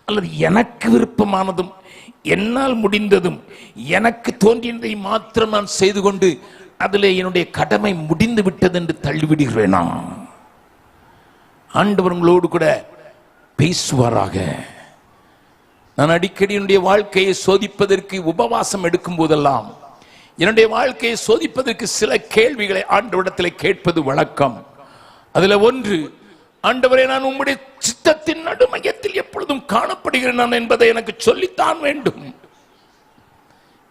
அல்லது எனக்கு விருப்பமானதும் என்னால் முடிந்ததும் எனக்கு தோன்றியதை மாத்திரம் நான் செய்து கொண்டு அதிலே என்னுடைய கடமை முடிந்து விட்டது என்று தள்ளிவிடுகிறேனா? ஆண்டவர் உங்களோடு கூட பேசுவாராக. நான் அடிக்கடி என்னுடைய வாழ்க்கையை சோதிப்பதற்கு உபவாசம் எடுக்கும் போதெல்லாம் என்னுடைய வாழ்க்கையை சோதிப்பதற்கு சில கேள்விகளை ஆண்டவரிடத்தில் கேட்பது வழக்கம். அதுல ஒன்று, ஆண்டவரே, நான் உம்முடைய சித்தத்தின் நடுமையத்தில் எப்பொழுதும் காணப்படுகிறேன் என்பதை எனக்கு சொல்லித்தான் வேண்டும்.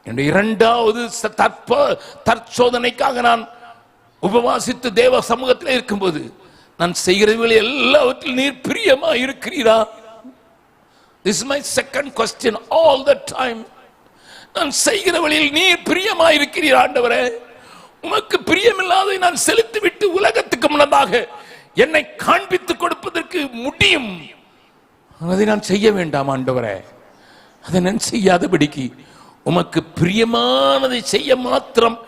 என்னுடைய இரண்டாவது தற்சோதனைக்காக நான் உபவாசித்து தேவ சமூகத்தில் இருக்கும்போது நான் செய்கிறவர்கள் எல்லாவற்றிலும் நீர் பிரியமா இருக்கிறீரா? This is my second question all the time. நான் செய்கிற வழியில் நீர் பிரியமா இருக்கிறீர் ஆண்டவரே. உமக்கு பிரியமில்லாதை நான் செலுத்திவிட்டு உலகத்துக்கு முன்னதாக என்னை காண்பித்துக் கொடுப்பதற்கு முடியும். அதை நான் செய்ய வேண்டாம் ஆண்டவரே. அதை நான் செய்யாதபடிக்கு உமக்கு பிரியமானதை செய்ய மாத்திரம்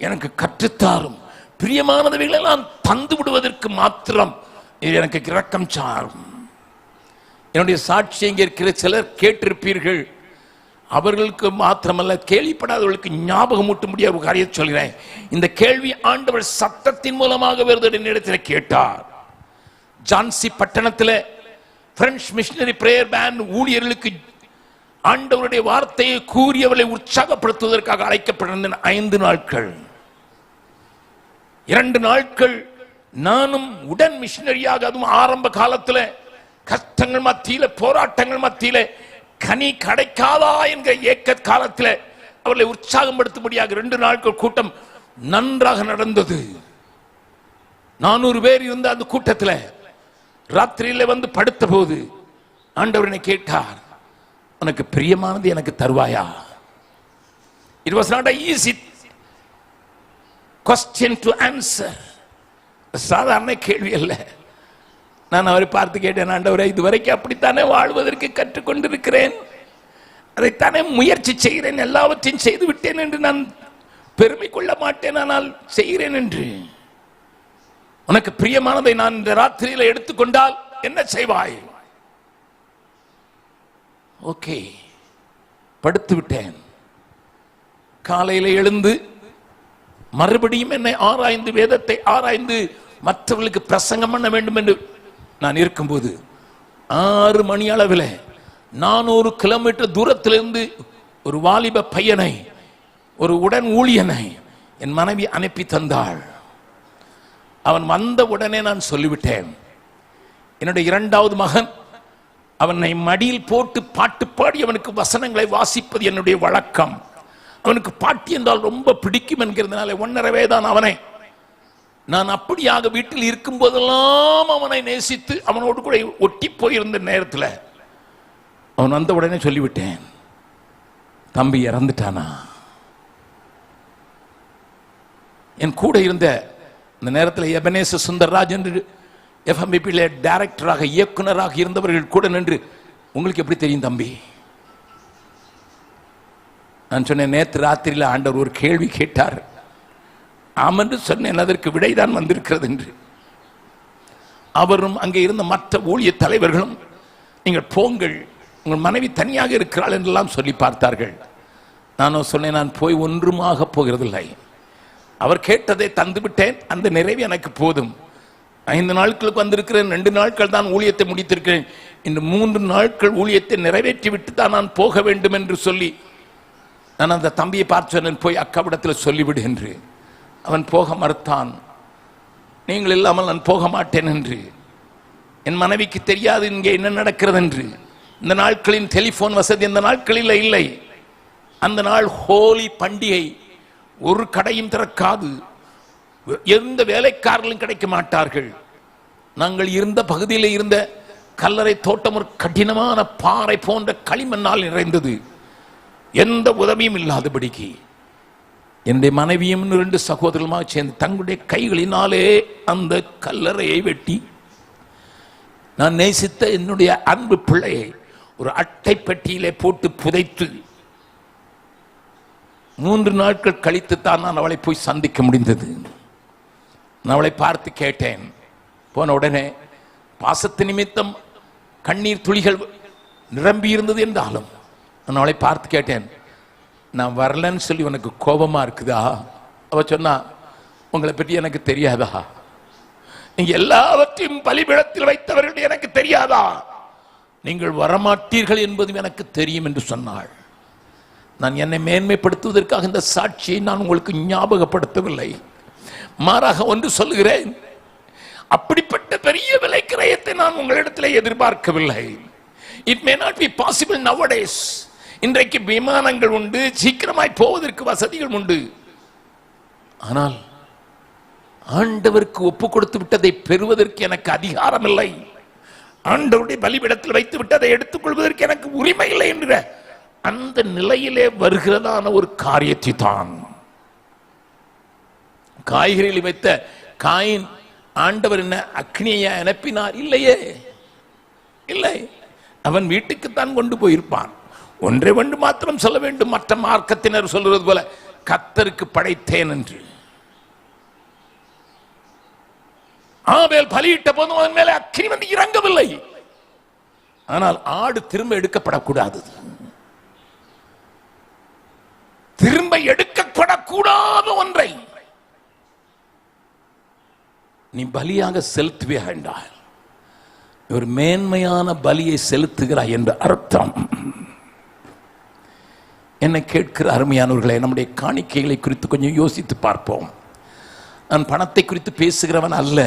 எனக்கு கற்றுத்தாரும். பிரியமானவைகளை நான் தந்து விடுவதற்கு மாத்திரம் எனக்கு இரக்கம் சாரும். என்னுடைய சாட்சி இங்கே இருக்கிற சிலர் கேட்டிருப்பீர்கள். அவர்களுக்கு மாத்திரமல்ல, கேள்விப்படாதவர்களுக்கு ஞாபகம் ஊட்ட முடியாத ஒரு காரியத்தை சொல்கிறேன். இந்த கேள்வி ஆண்டவர் சத்தத்தின் மூலமாக வேறு இடத்தில் கேட்டார். ஜான்சி பட்டணத்தில் பிரெஞ்சு மிஷனரி பிரேயர் பேண்ட் ஊழியர்களுக்கு ஆண்டவருடைய வார்த்தையை கூறியவர்களை உற்சாகப்படுத்துவதற்காக அழைக்கப்பட்டிருந்த 5 நாட்கள் 2 நாட்கள் நானும் உடன் மிஷனரியாக, அதுவும் ஆரம்ப காலத்தில் கஷ்டங்கள் மத்தியில, போராட்டங்கள் மத்தியில, கனி கிடைக்காதா என்கிற ஏக்க காலத்தில் அவர்களை உற்சாகப்படுத்தும்படியாக 2 நாட்கள் கூட்டம் நன்றாக நடந்தது. 400 பேர் இருந்த அந்த கூட்டத்தில் ராத்திரியில வந்து படுத்த போது ஆண்டவர் என்னை கேட்டார், உனக்கு பிரியமானது எனக்கு தருவாயா? It was not an easy question to answer. சாதாரண கேள்வி அல்ல. நான் அவரை பார்த்து கேட்டேன், ஆண்டவரே, இதுவரைக்கும் அப்படித்தானே வாழ்வதற்கு கற்றுக்கொண்டிருக்கிறேன், அதைத்தானே முயற்சி செய்கிறேன், எல்லாவற்றையும் செய்து விட்டேன் என்று நான் பெருமை கொள்ள மாட்டேன், ஆனால் செய்கிறேன் என்று. உனக்கு பிரியமானதை நான் இந்த ராத்திரியில எடுத்துக்கொண்டால் என்ன செய்வாய்? ஓகே, படுத்து விட்டேன். காலையில் எழுந்து மறுபடியும் என்னை ஆராய்ந்து, வேதத்தை ஆராய்ந்து மற்றவர்களுக்கு பிரசங்கம் பண்ண வேண்டும் என்று நான் இருக்கும்போது 6 மணி அளவில் 400 கிலோமீட்டர் தூரத்திலிருந்து ஒரு வாலிப பையனை, ஒரு உடன் ஊழியனை என் மனைவி அனுப்பி தந்தாள். அவன் வந்த உடனே நான் சொல்லிவிட்டேன், என்னுடைய 2வது மகன், அவனை மடியில் போட்டு பாட்டு பாடி அவனுக்கு வசனங்களை வாசிப்பது என்னுடைய வழக்கம். அவனுக்கு பாட்டு என்றால் ரொம்ப பிடிக்கும் என்கிறதுனால 1.5 தான் அவனை நான் அப்படியாக வீட்டில் இருக்கும் போதெல்லாம் அவனை நேசித்து அவனோடு கூட ஒட்டி போயிருந்த நேரத்தில் அவன் வந்த உடனே சொல்லிவிட்டேன், தம்பி இறந்துட்டானா? என் கூட இருந்த இந்த நேரத்தில் எபனேச சுந்தர்ராஜ் என்று எஃப்எம்பிபியில் டைரக்டராக, இயக்குனராக இருந்தவர்கள் கூட நின்று, உங்களுக்கு எப்படி தெரியும் தம்பி? நான் சொன்னேன், நேற்று ராத்திரியில் ஆண்டவர் ஒரு கேள்வி கேட்டார், ஆமென்று சொன்னேன், அதற்கு விடைதான் வந்திருக்கிறது என்று. அவரும் அங்கே இருந்த மற்ற ஊழிய தலைவர்களும், நீங்கள் போங்கள், உங்கள் மனைவி தனியாக இருக்கிறாள் என்றெல்லாம் சொல்லி பார்த்தார்கள். நானும் சொன்னேன், நான் போய் ஒன்றுமாக போகிறதில்லை, அவர் கேட்டதை தந்துவிட்டேன், அந்த நிறைவு எனக்கு போதும். 5 நாட்களுக்கு வந்திருக்கிறேன், 2 நாட்கள் தான் ஊழியத்தை முடித்திருக்கிறேன், இந்த 3 நாட்கள் ஊழியத்தை நிறைவேற்றி விட்டு தான் நான் போக வேண்டும் என்று சொல்லி நான் அந்த தம்பியை பார்த்து சொன்னேன், போய் அக்காவிடத்தில் சொல்லிவிடு என்று. அவன் போக மறுத்தான். நீங்கள் இல்லாமல் நான் போக மாட்டேன் என்று. என் மனைவிக்கு தெரியாது இங்கே என்ன நடக்கிறது என்று. இந்த நாட்களின் டெலிபோன் வசதி அந்த நாட்களில் இல்லை. அந்த நாள் ஹோலி பண்டிகை, ஒரு கடையும் திறக்காது, எந்த வேலைக்காரர்களும் கிடைக்க மாட்டார்கள். நாங்கள் இருந்த பகுதியில் இருந்த கல்லறை தோட்டம் ஒரு கடினமான பாறை போன்ற களிமண்ணால் நிறைந்தது. எந்த உதவியும் இல்லாதபடிக்கு என்னுடைய மனைவியும் 2 சகோதரமாக சேர்ந்து தங்களுடைய கைகளினாலே அந்த கல்லறையை வெட்டி, நான் நேசித்த என்னுடைய அன்பு பிள்ளையை ஒரு அட்டை பெட்டியிலே போட்டு புதைத்து 3 நாட்கள் கழித்து தான் நான் அவளை போய் சந்திக்க முடிந்தது. நான் அவளை பார்த்து கேட்டேன். போன உடனே பாசத்து நிமித்தம் கண்ணீர் துளிகள் நிரம்பி இருந்தது என்றாலும் நான் அவளை பார்த்து கேட்டேன், நான் வரலன்னு சொல்லி உனக்கு கோபமா இருக்குதா? அவ சொன்னா, உங்களை பற்றி எனக்கு தெரியாதா? நீங்க எல்லாவற்றையும் பலிபீடத்தில் வைத்தவர்கள் எனக்கு தெரியாதா? நீங்கள் வரமாட்டீர்கள் என்பதும் எனக்கு தெரியும் என்று சொன்னாள். நான் என்னை மேன்மைப்படுத்துவதற்காக இந்த சாட்சியை நான் உங்களுக்கு ஞாபகப்படுத்தவில்லை. மாறாக ஒன்று சொல்லுகிறேன், அப்படிப்பட்ட பெரிய விலை கிரயத்தை நான் உங்களிடத்தில் எதிர்பார்க்கவில்லை. It may not be possible nowadays. இன்றைக்கு விமானங்கள் உண்டு, சீக்கிரமாய் போவதற்கு வசதிகள் உண்டு. ஆனால் ஆண்டவருக்கு ஒப்பு கொடுத்து விட்டதை பெறுவதற்கு எனக்கு அதிகாரம் இல்லை. ஆண்டவருடைய பலிபீடத்தில் வைத்து விட்டதை எடுத்துக் கொள்வதற்கு எனக்கு உரிமை இல்லை என்கிற அந்த நிலையிலே வருகிறதான ஒரு காரியத்தை தான் காய்கறிகளை வைத்த காயின் ஆண்டவர் என்ன அக்னியை அனுப்பினார்? இல்லையே, இல்லை. அவன் வீட்டுக்குத்தான் கொண்டு போயிருப்பான். ஒன்றை ஒன்று மாத்திரம் சொல்ல வேண்டும். மற்ற மார்க்கத்தினர் சொல்றது போல கர்த்தருக்கு படைத்தேன் என்று. ஆபேல் பலியிட்ட போதும் அவன் மேலே அக்னி வந்து இறங்கவில்லை. ஆனால் ஆடு திரும்ப எடுக்கப்படக்கூடாது. திரும்ப எடுக்கப்படக்கூடாத ஒன்றை நீ பலியாக செலுத்துவே என்றால் ஒரு மேன்மையான பலியை செலுத்துகிறாய் என்று அர்த்தம். என்னை கேட்கிற அருமையானவர்களை, நம்முடைய காணிக்கைகளை குறித்து கொஞ்சம் யோசித்து பார்ப்போம். நான் பணத்தை குறித்து பேசுகிறவன் அல்ல.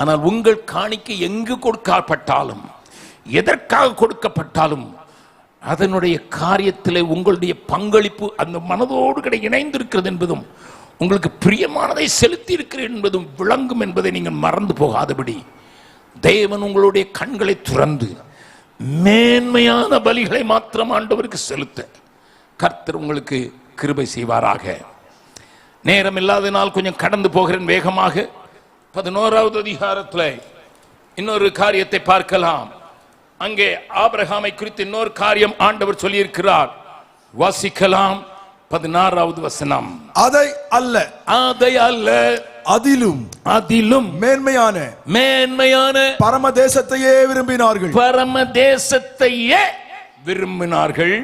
ஆனால் உங்கள் காணிக்கை எங்கு கொடுக்கப்பட்டாலும், எதற்காக கொடுக்கப்பட்டாலும், அதனுடைய காரியத்தில் உங்களுடைய பங்களிப்பு அந்த மனதோடு கூட இணைந்திருக்கிறது என்பதும், உங்களுக்கு பிரியமானதை செலுத்தி இருக்கிறேன் என்பதும் விளங்கும் என்பதை நீங்கள் மறந்து போகாதபடி தேவன் உங்களுடைய கண்களை துறந்து மேன்மையான பலிகளை மாத்திரம் ஆண்டவருக்கு செலுத்த கர்த்தர் உங்களுக்கு கிருபை செய்வாராக. நேரம் இல்லாதனால் கொஞ்சம் கடந்து போகிறேன் வேகமாக. 11வது அதிகாரத்தில் இன்னொரு காரியத்தை பார்க்கலாம். அங்கே ஆபிரகாமை குறித்து இன்னொரு காரியம் ஆண்டவர் சொல்லியிருக்கிறார். வாசிக்கலாம். 16வது வசனம். அதை அல்ல அதிலும் மேன்மையான பரமதேசத்தையே விரும்பினார்கள்.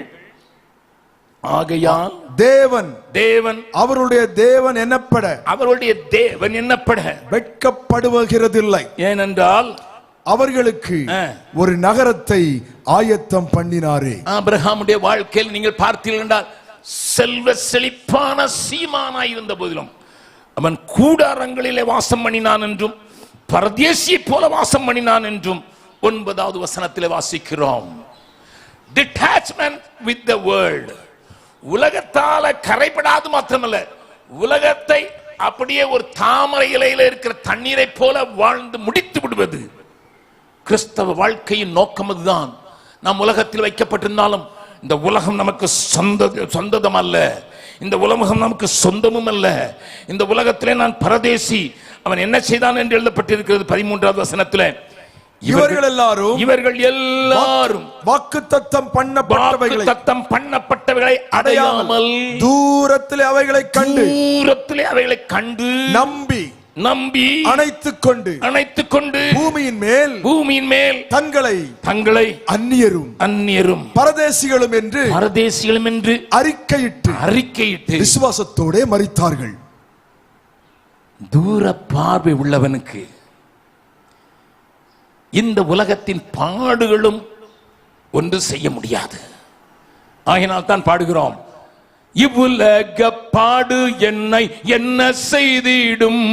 ஆகையால் தேவன் அவருடைய தேவன் என்னப்பட வெட்கப்படுவதில்லை. ஏனென்றால் அவர்களுக்கு ஒரு நகரத்தை ஆயத்தம் பண்ணினாரே. ஆபிரகாமுடைய வாழ்க்கையில் நீங்கள் பார்த்தீர்கள் என்றால் செல்வ செழிப்பான சீமானாய் இருந்த போதிலும் அவன் கூடாரங்களிலே வாசம் பண்ணினான் என்றும் பரதேசியை போல வாசம் பண்ணினான் என்றும் 9வது வசனத்திலே வாசிக்கிறோம். Detachment with the world. உலகத்தால கரைபடாது மாத்திரமல்ல, உலகத்தை அப்படியே ஒரு தாமரை இலையில இருக்கிற தண்ணீரை போல வாழ்ந்து முடித்து விடுவது கிறிஸ்தவ வாழ்க்கையின் நோக்கம். அதுதான். நாம் உலகத்தில் வைக்கப்பட்டிருந்தாலும் இந்த உலகம் நமக்கு சொந்தம் அல்ல. இந்த உலகம் நமக்கு சொந்தமும் அல்ல. இந்த உலகத்திலே நான் பரதேசி. அவன் என்ன செய்தான் என்று எழுதப்பட்டிருக்கிறது 13வது வசனத்திலே. இவர்கள் எல்லாரும் வாக்குத்தத்தம் பண்ணப்பட்டவைகளை அடையாமல் தூரத்திலே அவைகளை கண்டு நம்பி அணைத்துக் கொண்டு பூமியின் மேல் தங்களை அந்நியரும் பரதேசிகளும் என்று அறிக்கையிட்டு விசுவாசத்தோடே மரித்தார்கள். தூர பார்வை உள்ளவனுக்கு இந்த உலகத்தின் பாடுகளும் ஒன்று செய்ய முடியாது. ஆகினால் தான் பாடுகிறோம், இவ்வுலக பாடு என்னை என்ன செய்திடும்,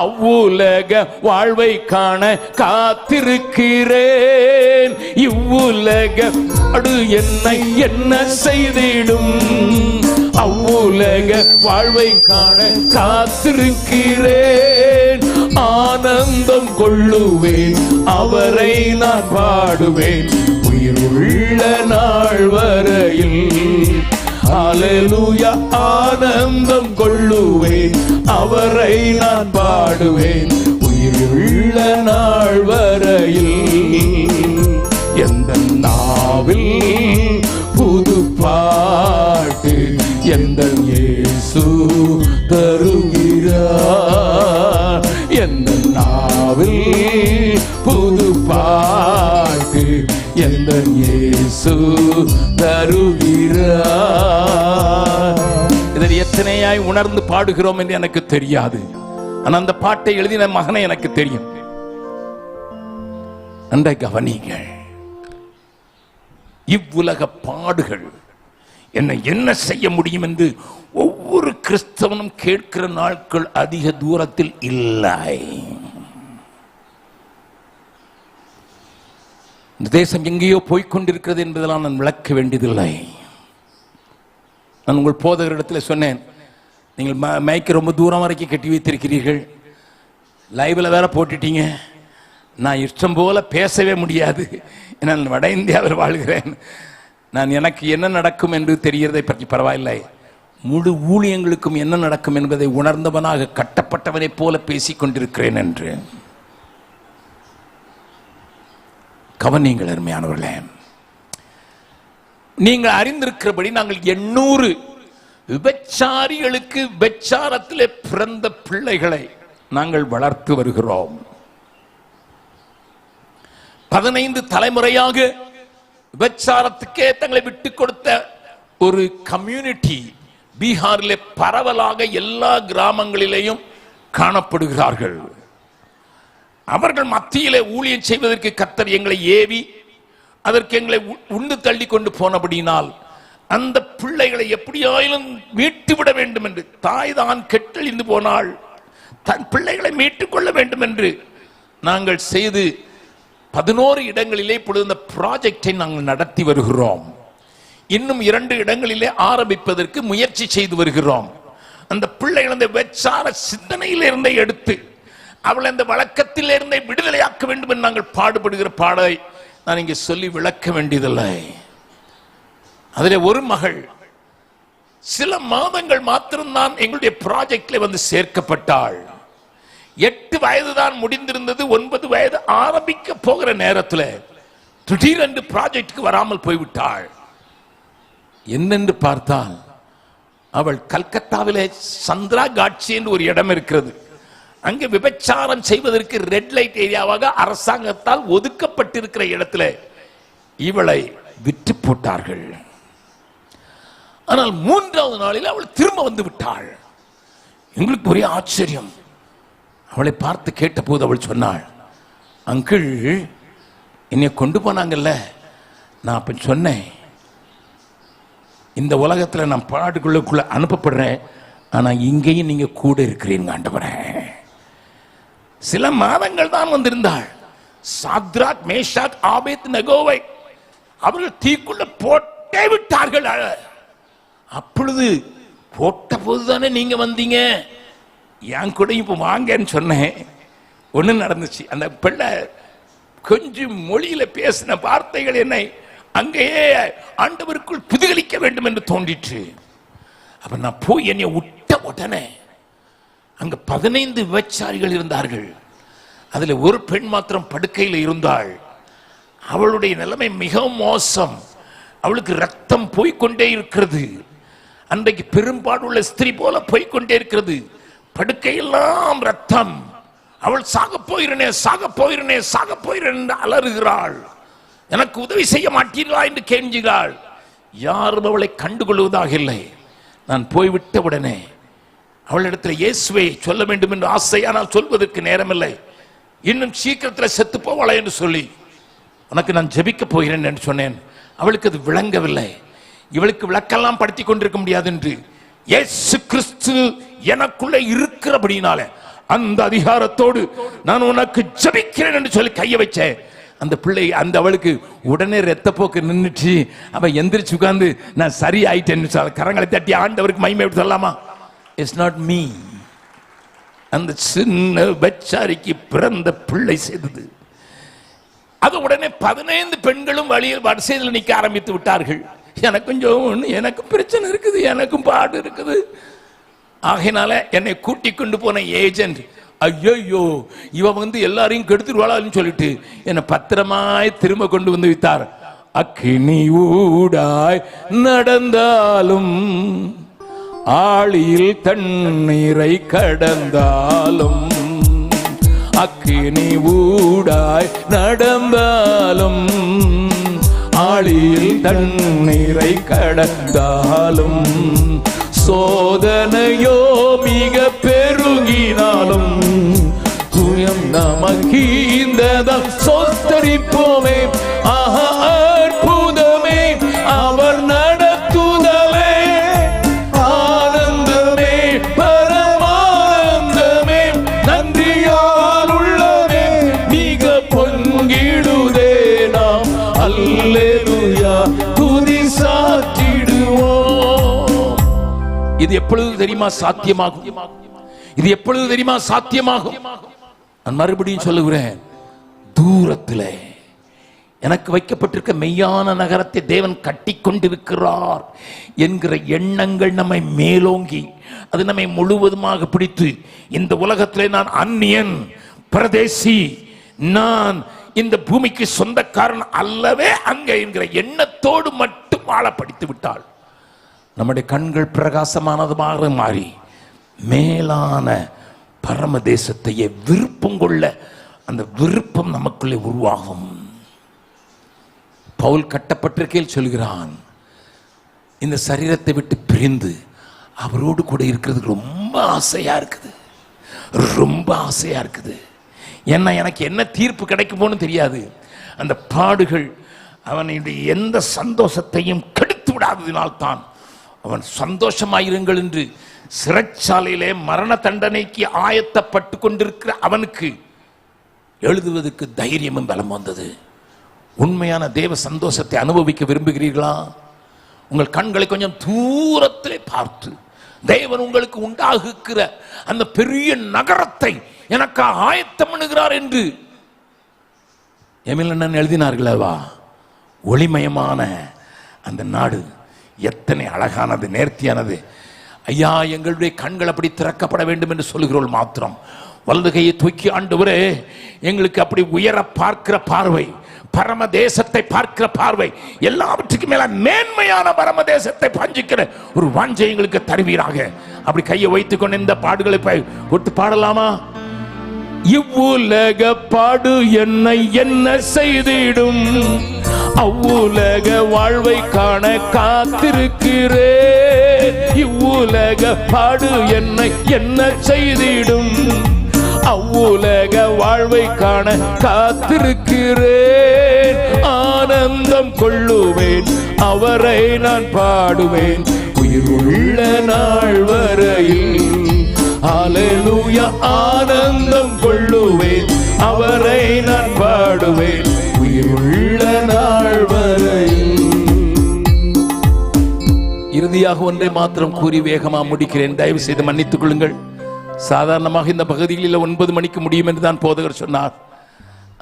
அவ்வுலக வாழ்வை காண காத்திருக்கிறேன். இவ்வுலக பாடு என்னை என்ன செய்திடும், அவ்வுலக வாழ்வை காண காத்திருக்கிறேன். ஆனந்தம் கொள்ளுவேன், அவரை நான் பாடுவேன் உயிருள்ள நாள் வரையில். ஹல்லேலூயா. ஆனந்தம் கொள்ளுவேன், அவரை நான் பாடுவேன் உயிருள்ள நாள் வரையில். எந்த நாவில் புது பாட்டு எந்த இயேசு தருகிறார். எந்த நாவில் புது பாட்டு எந்த இயேசு தருகிறார். இதில் எத்தனையாய் உணர்ந்து பாடுகிறோம் என்று எனக்கு தெரியாது. ஆனா அந்த பாட்டை எழுதின மகனை எனக்கு தெரியும். அன்றை கவனிங்கள். இவ்வுலக பாடுகள் என்னை என்ன செய்ய முடியும் என்று ஒவ்வொரு கிறிஸ்தவனும் கேட்கிற நாட்கள் அதிக தூரத்தில் இல்லை. இந்த தேசம் எங்கேயோ போய்கொண்டிருக்கிறது என்பதெல்லாம் நான் விளக்க வேண்டியதில்லை. நான் உங்கள் போதகரிடத்தில் சொன்னேன், நீங்கள் மைக்கு ரொம்ப தூரம் வரைக்கும் கட்டி வைத்திருக்கிறீர்கள், லைவில் வேற போட்டுட்டீங்க, நான் இஷ்டம் போல பேசவே முடியாது. நான் வட இந்தியாவில் வாழ்கிறேன். நான் எனக்கு என்ன நடக்கும் என்று தெரிகிறதை பற்றி பரவாயில்லை, முழு ஊழியங்களுக்கும் என்ன நடக்கும் என்பதை உணர்ந்தவனாக கட்டப்பட்டவனை போல பேசிக் கொண்டிருக்கிறேன் என்று. கவனிங்கள் அருமையானவர்களே, நீங்கள் அறிந்திருக்கிறபடி நாங்கள் 800 விபச்சாரிகளுக்கு விபச்சாரத்திலே பிறந்த பிள்ளைகளை நாங்கள் வளர்த்து வருகிறோம். 15 தலைமுறையாக விபச்சாரத்துக்கே தங்களை விட்டுக் கொடுத்த ஒரு கம்யூனிட்டி பீகாரிலே பரவலாக எல்லா கிராமங்களிலேயும் காணப்படுகிறார்கள். அவர்கள் மத்தியிலே ஊழியம் செய்வதற்கு கர்த்தர் எங்களை ஏவி அதற்கு எங்களை உண்டு தள்ளி கொண்டு போனபடினால் அந்த பிள்ளைகளை எப்படியாயிலும் மீட்டு விட வேண்டும் என்று, தாய் தான் கெட்டழிந்து போனாள், தன் பிள்ளைகளை மீட்டுக் கொள்ள வேண்டும் என்று நாங்கள் செய்து 11 இடங்களிலே இப்பொழுது இந்த ப்ராஜெக்டை நாங்கள் நடத்தி வருகிறோம். இன்னும் 2 இடங்களிலே ஆரம்பிப்பதற்கு முயற்சி செய்து வருகிறோம். அந்த பிள்ளைகள் அந்த விபச்சார சிந்தனையிலிருந்தே எடுத்து அவளை அந்த வழக்கத்திலிருந்தே விடுதலையாக்க வேண்டும் என்று நாங்கள் பாடுபடுகிற பாடலை நான் இங்கே சொல்லி விளக்க வேண்டியதில்லை. அதிலே ஒரு மகள் சில மாதங்கள் மாத்திரம்தான் எங்களுடைய ப்ராஜெக்ட்ல வந்து சேர்க்கப்பட்டாள். 8 வயது தான் முடிந்திருந்தது. 9 வயது ஆரம்பிக்க போகிற நேரத்தில் திடீரென்று ப்ராஜெக்டுக்கு வராமல் போய்விட்டாள். என்னென்று பார்த்தால் அவள் கல்கத்தாவிலே சந்திரா காட்சி என்று ஒரு இடம் இருக்கிறது, அங்கே விபச்சாரம் செய்வதற்கு ரெட் லைட் ஏரியாவாக அரசாங்கத்தால் ஒதுக்கப்பட்டிருக்கிற இடத்துல இவளை விற்று போட்டார்கள். ஆனால் 3வது நாளில் அவள் திரும்ப வந்து விட்டாள். எங்களுக்கு ஒரே ஆச்சரியம். அவளை பார்த்து கேட்டபோது அவள் சொன்னாள், அங்கிள் என்னை கொண்டு போனாங்கல்ல, நான் அப்ப சொன்னேன் இந்த உலகத்துல நான் பாடுகளுக்குள்ள அனுப்பப்படுறேன், ஆனா இங்கேயும் நீங்க கூட இருக்கிறீங்க ஆண்டவரே. சில மாதங்கள் தான் வந்திருந்தாள். சாத்ராக் மேஷாக் ஆபேத் நகோவை அவர்கள் தீக்குள்ள போட்டே விட்டார்கள். அப்பொழுது போட்ட போதுதானே நீங்க வந்தீங்க, என் கூட இப்ப வாங்கன்னு சொன்னேன். ஒண்ணு நடந்துச்சு. அந்த பிள்ளை கொஞ்சம் மொழியில பேசின வார்த்தைகள் என்னை அங்கேயே ஆண்டவருக்குள் புதுகலிக்க வேண்டும் என்று தோன்றிற்று. அப்ப நான் போய் என்னை விட்ட உடனே அங்க 15 விபச்சாரிகள் இருந்தார்கள். அதுல ஒரு பெண் மாத்திரம் படுக்கையில் இருந்தாள். அவளுடைய நிலைமை மிகவும் மோசம். அவளுக்கு ரத்தம் போய்கொண்டே இருக்கிறது. அன்றைக்கு பெரும்பாடுள்ள ஸ்திரீ போல போய்கொண்டே இருக்கிறது. படுக்கையெல்லாம் ரத்தம். அவள் சாக போகிறனே சாக போகிறனே சாக போகிறேன் என்று அலறுகிறாள். எனக்கு உதவி செய்ய மாட்டீர்களா என்று கெஞ்சுகிறாள். யாரும் அவளை கண்டுகொள்வதாக இல்லை. நான் போய்விட்ட உடனே அவளிடத்தில் இயேசுவை சொல்ல வேண்டும் என்று ஆசை, ஆனால் சொல்வதற்கு நேரமில்லை. இன்னும் சீக்கிரத்தில் செத்து போவாளா என்று சொல்லி உனக்கு நான் ஜெபிக்க போகிறேன் என்று சொன்னேன். அவளுக்கு அது விளங்கவில்லை. இவளுக்கு விளக்கெல்லாம் படுத்திக் கொண்டிருக்க முடியாது என்று இயேசு கிறிஸ்து எனக்குள்ளே இருக்கிறபடினால அந்த அதிகாரத்தோடு நான் உனக்கு ஜெபிக்கிறேன் என்று சொல்லி கையை வச்சேன். அந்த பிள்ளை அந்த அவளுக்கு உடனே ரத்த போக்கு நின்றுச்சு. அவ எந்திரிச்சு உட்கார்ந்து நான் சரி ஆயிட்டேன்னு கரங்களை தட்டி ஆண்டவருக்கு மகிமை சொல்லலாமா? It's not me. அந்த சின்ன பச்சாரிக்கு பிறந்த பிள்ளை செய்தது. அது உடனே 15 பெண்களும் வழியில் வரிசையில் நிற்க ஆரம்பித்து விட்டார்கள். எனக்கும் பிரச்சனை இருக்குது, எனக்கும் பாடு இருக்குது. ஆகையினால என்னை கூட்டிக் கொண்டு போன ஏஜென்ட், ஐயோ இவன் எல்லாரையும் கெடுத்துருவாளான்னு சொல்லிட்டு என்னை பத்திரமாய் திரும்ப கொண்டு வந்து வைத்தார். அக்கினி ஊடாய் நடந்தாலும் ஆழியில் தண்ணீரை கடந்தாலும், அக்கினி ஊடாய் நடந்தாலும் ஆழியில் தண்ணீரை கடந்தாலும், சோதனையோ மிக பெருகினாலும் துயம் நமக்கீந்ததம் சொத்தரிப்போமே. ஆஹா அற்புதமே அவர் நடத்துதலே, ஆனந்தமே பரமானந்தமே, நன்றியால் உள்ளமே மிக பொங்கிடுதே. நாம் அல்லேலூயா துதி சாற்றிடுவோம். இது எப்பொழுது தெரியுமா சாத்தியமாகும்? இது எப்பொழுது தெரியுமா சாத்தியமாகும்? நான் மறுபடியும் சொல்லுகிறேன், தூரத்தில் எனக்கு வைக்கப்பட்டிருக்க மெய்யான நகரத்தை தேவன் கட்டி கொண்டிருக்கிறார் என்கிற எண்ணங்கள் நம்மை மேலோங்கி அது நம்மை முழுவதுமாக பிடித்து, இந்த உலகத்திலே நான் அந்நியன் பிரதேசி, நான் இந்த பூமிக்கு சொந்தக்காரன் அல்லவே அங்கே என்கிற எண்ணத்தோடு மட்டும் வாழ படித்து விட்டாள் நம்முடைய கண்கள் பிரகாசமானதுமாக மாறி மேலான பரம தேசத்தையே விருப்பம் கொள்ள அந்த விருப்பம் நமக்குள்ளே உருவாகும். பவுல் கட்டப்பட்டிருக்கையில் சொல்கிறான், இந்த சரீரத்தை விட்டு பிரிந்து அவரோடு கூட இருக்கிறது ரொம்ப ஆசையா இருக்குது, ரொம்ப ஆசையா இருக்குது. ஏன்னா எனக்கு என்ன தீர்ப்பு கிடைக்குமோன்னு தெரியாது. அந்த பாடுகள் அவனுடைய எந்த சந்தோஷத்தையும் கெடுத்து விடாததினால்தான் அவன் சந்தோஷமாயிருங்கள் என்று சிறைச்சாலையிலே மரண தண்டனைக்கு ஆயத்தப்பட்டு கொண்டிருக்கிற அவனுக்கு எழுதுவதற்கு தைரியமும் பலம் வந்தது. உண்மையான தேவ சந்தோஷத்தை அனுபவிக்க விரும்புகிறீர்களா? உங்கள் கண்களை கொஞ்சம் தூரத்திலே பார்த்து தேவன் உங்களுக்கு உண்டாகுகிற அந்த பெரிய நகரத்தை எனக்கு ஆயத்தம் பண்ணுகிறார் என்று எமிலன் எழுதினார்களவா. ஒளிமயமான அந்த நாடு எத்தனை அழகானது, நேர்த்தியானது. ஐயா, எங்களுடைய கண்கள் அப்படி திறக்கப்பட வேண்டும் என்று சொல்லுகிறோம் மாத்திரம். வலது கையை தூக்கி, ஆண்டவரே எங்களுக்கு அப்படி உயர பார்க்கிற பார்வை, பரம தேசத்தை பார்க்கிற பார்வை, எல்லாவற்றுக்கும் மேல மேன்மையான பரம தேசத்தை பஞ்சிக்கிற ஒரு வாஞ்சை எங்களுக்கு தருவீராக. அப்படி கையை வைத்துக் கொண்டு இந்த பாடுகளை ஒட்டு பாடலாமா? இவ்வுலக பாடு என்னை என்ன செய்திடும், அவ்வுலக வாழ்வை காண காத்திருக்கிறேன். இவ்வுலக பாடு என்னை என்ன செய்திடும், அவ்வுலக வாழ்வை காண காத்திருக்கிறேன். ஆனந்தம் கொள்ளுவேன், அவரை நான் பாடுவேன் உயிருள்ள நாள் வரையில். ஹல்லேலூயா, ஆனந்தம் கொள்ளுவேன், அவரை நான் பாடுவேன் உயிருள்ள நாள் வரையில். இறுதியாக ஒன்றை மாத்திரம் கூறி வேகமா முடிக்கிறேன், தயவு செய்து மன்னித்துக் கொள்ளுங்கள். சாதாரணமாக இந்த பகுதிகளில் 9 மணிக்கு முடியும் என்று தான் போதகர் சொன்னார்.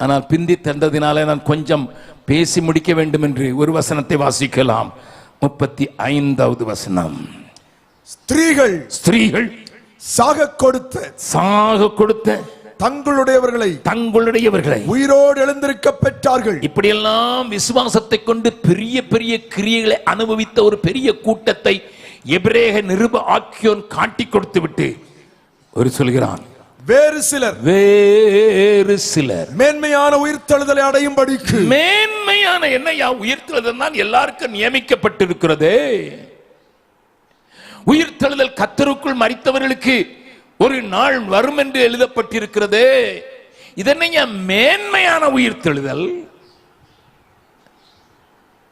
ஆனால் பிந்தி தந்ததினாலே நான் கொஞ்சம் பேசி முடிக்க வேண்டும் என்று ஒரு வசனத்தை வாசிக்கலாம். 35வது வசனம். ஸ்திரீகள் சாக கொடுத்த தங்களுடையவர்களை உயிரோடு எழுந்திருக்க பெற்றார்கள். இப்படியெல்லாம் விசுவாசத்தை கொண்டு பெரிய பெரிய கிரியைகளை அனுபவித்த ஒரு பெரிய கூட்டத்தை எபிரேய நிருப ஆக்கியோன் காட்டி கொடுத்து விட்டு ஒரு சொல்கிறான், வேறு சிலர் மேன்மையான உயிர்த்தெழுதலை அடையும்படிக்கு. மேன்மையான என்னையா உயிர்த்தெழுதல் தான் எல்லாருக்கும் நியமிக்கப்பட்டிருக்கிறது. உயிர்த்தெழுதல் கர்த்தருக்குள் மரித்தவர்களுக்கு ஒரு நாள் வரும் என்று எழுதப்பட்டிருக்கிறது. இதென்ன மேன்மையான உயிர்த்தெழுதல்?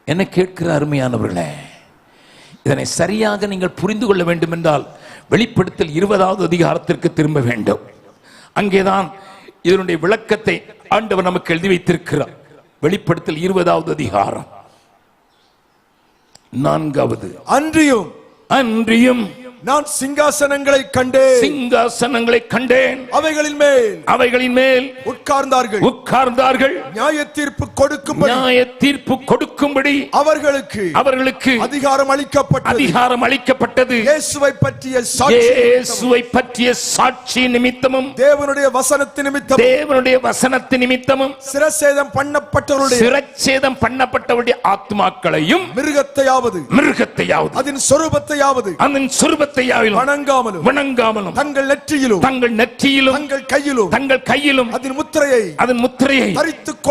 என்ன கேட்கிற அருமையானவர்களே, இதனை சரியாக நீங்கள் புரிந்து கொள்ள வேண்டும் என்றால் வெளிப்படுத்தல் 20வது அதிகாரத்திற்கு திரும்ப வேண்டும். அங்கேதான் இதனுடைய விளக்கத்தை ஆண்டவர் நமக்கு எழுதி வைத்திருக்கிறார். வெளிப்படுத்தல் 20வது அதிகாரம் 4வது. அன்றியும் நான் சிங்காசனங்களை கண்டேன், சிங்காசனங்களை கண்டேன், அவைகளின் மேல் உட்கார்ந்தார்கள். நியாய தீர்ப்பு கொடுக்கும்படி அவர்களுக்கு அதிகாரம் அளிக்கப்பட்டது. இயேசுவை பற்றிய சாட்சி நிமித்தமும் தேவனுடைய வசனத்தின் நிமித்தமும் சிரச்சேதம் பண்ணப்பட்டவருடைய ஆத்மாக்களையும் மிருகத்தையாவது அதன் சொரூபத்தையாவது வணங்காமலும் தங்கள் நெற்றியிலும் தங்கள் கையிலும் அதன் முத்திரையை தரித்துக்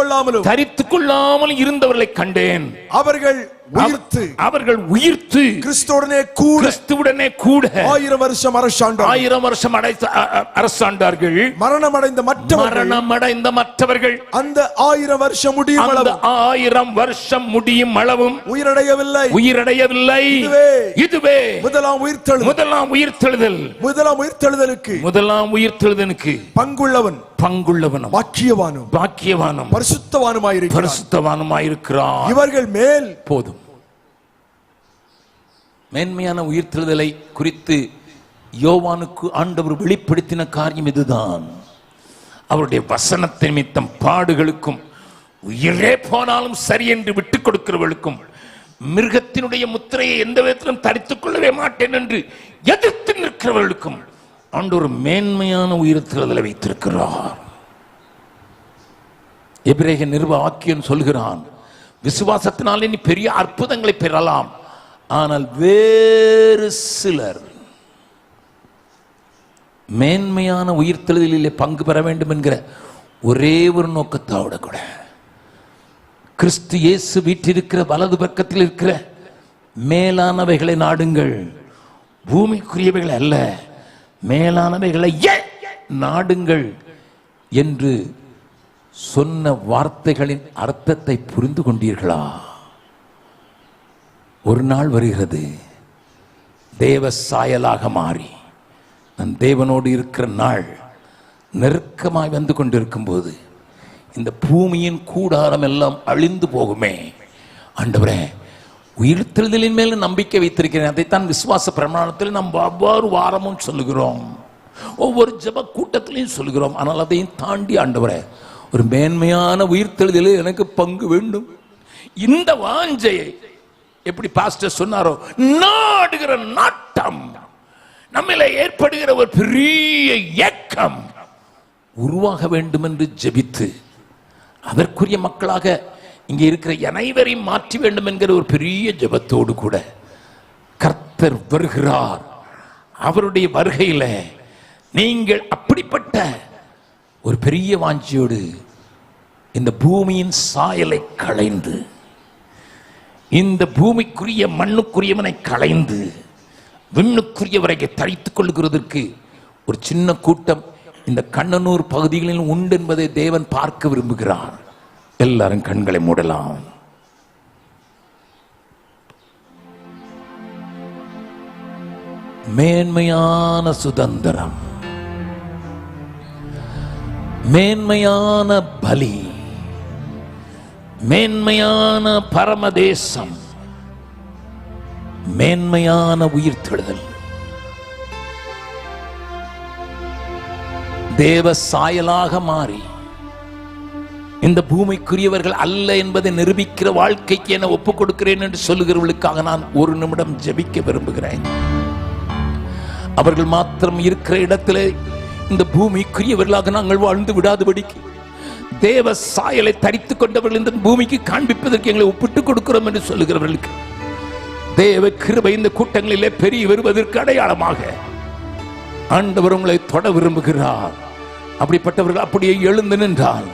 கொள்ளாமலும் இருந்தவர்களை கண்டேன். அவர்கள் உயிர்த்து கிறிஸ்துவுடனே கூட 1000 வருஷம் அரசாண்டார்கள். மரணமடைந்த மற்றவர்கள் அந்த 1000 வருஷம் முடியும் அளவும் உயிரடையவில்லை. இதுவே முதலாம் உயிர்த்தெழுதலுக்கு பங்குள்ளவனும் பாக்கியவானும் பரிசுத்தவானுமாயிருக்கிறான். இவர்கள் மேல் போதும். மேன்மையான உயிர்த்தெழுதலை குறித்து யோவானுக்கு ஆண்டவர் வெளிப்படுத்தின காரியம் இதுதான். அவருடைய வசனத்தின் நிமித்தம் பாடுகளுக்கும் உயிரே போனாலும் சரி என்று விட்டுக் கொடுக்கிறவர்களுக்கும் மிருகத்தினுடைய முத்திரையை எந்த விதத்திலும் தரித்துக் கொள்ளவே மாட்டேன் என்று எதிர்த்து நிற்கிறவர்களுக்கும் ஆண்டவர் மேன்மையான உயிர்த்தெழுதலை வைத்திருக்கிறார். எபிரேய நிருப ஆக்கியன் சொல்கிறான், விசுவாசத்தினாலே நீ பெரிய அற்புதங்களை பெறலாம், ஆனால் வேறு சிலர் மேன்மையான உயிர்த்தெழுதலிலே பங்கு பெற வேண்டும் என்கிற ஒரே ஒரு நோக்கத்தோட கூட கிறிஸ்து இயேசு வீற்றிருக்கிற வலது பக்கத்தில் இருக்கிற மேலானவைகளை நாடுங்கள், பூமிக்குரியவைகளை அல்ல, மேலானவைகளை நாடுங்கள் என்று சொன்ன வார்த்தைகளின் அர்த்தத்தை புரிந்து கொண்டீர்களா? ஒரு நாள் வருகிறது, தேவ சாயலாக மாறி நான் தேவனோடு இருக்கிற நாள் நெருக்கமாய் வந்து கொண்டிருக்கும் போது இந்த பூமியின் கூடாரம் எல்லாம் அழிந்து போகுமே. ஆண்டவரே, உயிர்த்தெழுதலின் மேல நம்பிக்கை வைத்திருக்கிறேன். அதைத்தான் விசுவாச பிரமாணத்தில் நாம் ஒவ்வொரு வாரமும் சொல்லுகிறோம், ஒவ்வொரு ஜெப கூட்டத்திலையும் சொல்லுகிறோம். ஆனால் அதையும் தாண்டி ஆண்டவரே, ஒரு மேன்மையான உயிர்த்தெழுதலில் எனக்கு பங்கு வேண்டும். இந்த வாஞ்சையை எப்படி பாஸ்டர் சொன்னாரோ, நாடுகிற நாட்டம், நம்மில ஏற்படுகிற ஒரு பெரிய ஏக்கம் உருவாக வேண்டும் என்று ஜெபித்து அதற்குரிய மக்களாக இங்கே இருக்கிற அனைவரையும் மாற்றி வேண்டும் என்கிற ஒரு பெரிய ஜெபத்தோடு கூட கர்த்தர் வருகிறார். அவருடைய வருகையில நீங்கள் அப்படிப்பட்ட ஒரு பெரிய வாஞ்சியோடு இந்த பூமியின் சாயலை களைந்து, இந்த பூமிக்குரிய மண்ணுக்குரியவனை களைந்து விண்ணுக்குரியவரை தரித்துக் கொள்கிறதற்கு ஒரு சின்ன கூட்டம் இந்த கண்ணனூர் பகுதிகளில் உண்டு என்பதை தேவன் பார்க்க விரும்புகிறார். எல்லாரும் கண்களை மூடலாம். மேன்மையான சுதந்திரம், மேன்மையான பலி, மேன்மையான பரமதேசம், மேன்மையான உயிர்த்தெழுதல், தேவ சாயலாக மாறி இந்த பூமிக்குரியவர்கள் அல்ல என்பதை நிரூபிக்கிற வாழ்க்கைக்கு என ஒப்புக் கொடுக்கிறேன் என்று சொல்லுகிறவர்களுக்காக நான் ஒரு நிமிடம் ஜெபிக்க விரும்புகிறேன். அவர்கள் மாத்திரம் இருக்கிற இடத்திலே இந்த பூமிக்குரியவர்களாக நாங்கள் வாழ்ந்து விடாதபடிக்கு தேவ சாயலை தரித்துக் கொண்டவர்கள் இந்த பூமிக்கு காண்பிப்பதற்கு எங்களை ஒப்பிட்டுக் கொடுக்கிறோம் என்று சொல்லுகிறவர்களுக்கு தேவ கிருபை இந்த கூட்டங்களிலே பெரிய வருவதற்கு அடையாளமாக ஆண்டவர் உங்களை தொட விரும்புகிறார். அப்படிப்பட்டவர்கள் அப்படியே எழுந்து நின்றால்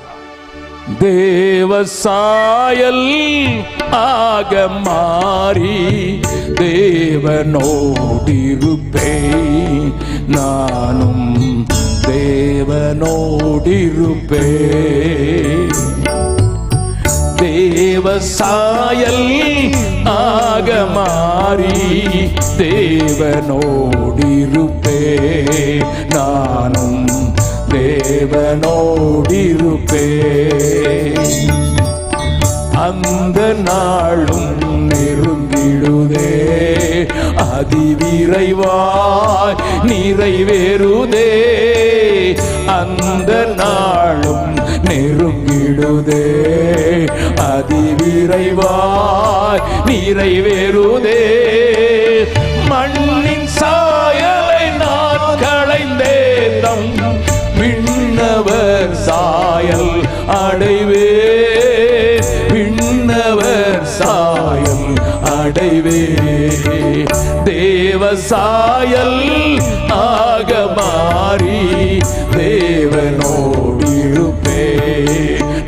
தேவ சாயல் ஆக மாறி தேவனோடிருப்பேன், நானும் தேவனோடிருப்பேன். தேவ சாயல் ஆக மாறி தேவனோடிருப்பேன், நானும் தேவனோடிருப்பேன். அந்த நாளும் நெருங்கிடுதே, அதிவிரைவாய் நிறைவேறுதே. அந்த நாளும் நெருங்கிடுதே, அதிவிரைவாய் நிறைவேறுதே. மண்ணின் சாயலை நான் களைந்தேன், விண்ணவர் சாயல் அடைவே, விண்ணவர் சாயல் அடைவே. தேவ சாயல் ஆக மாறி தேவனோடிருப்பே,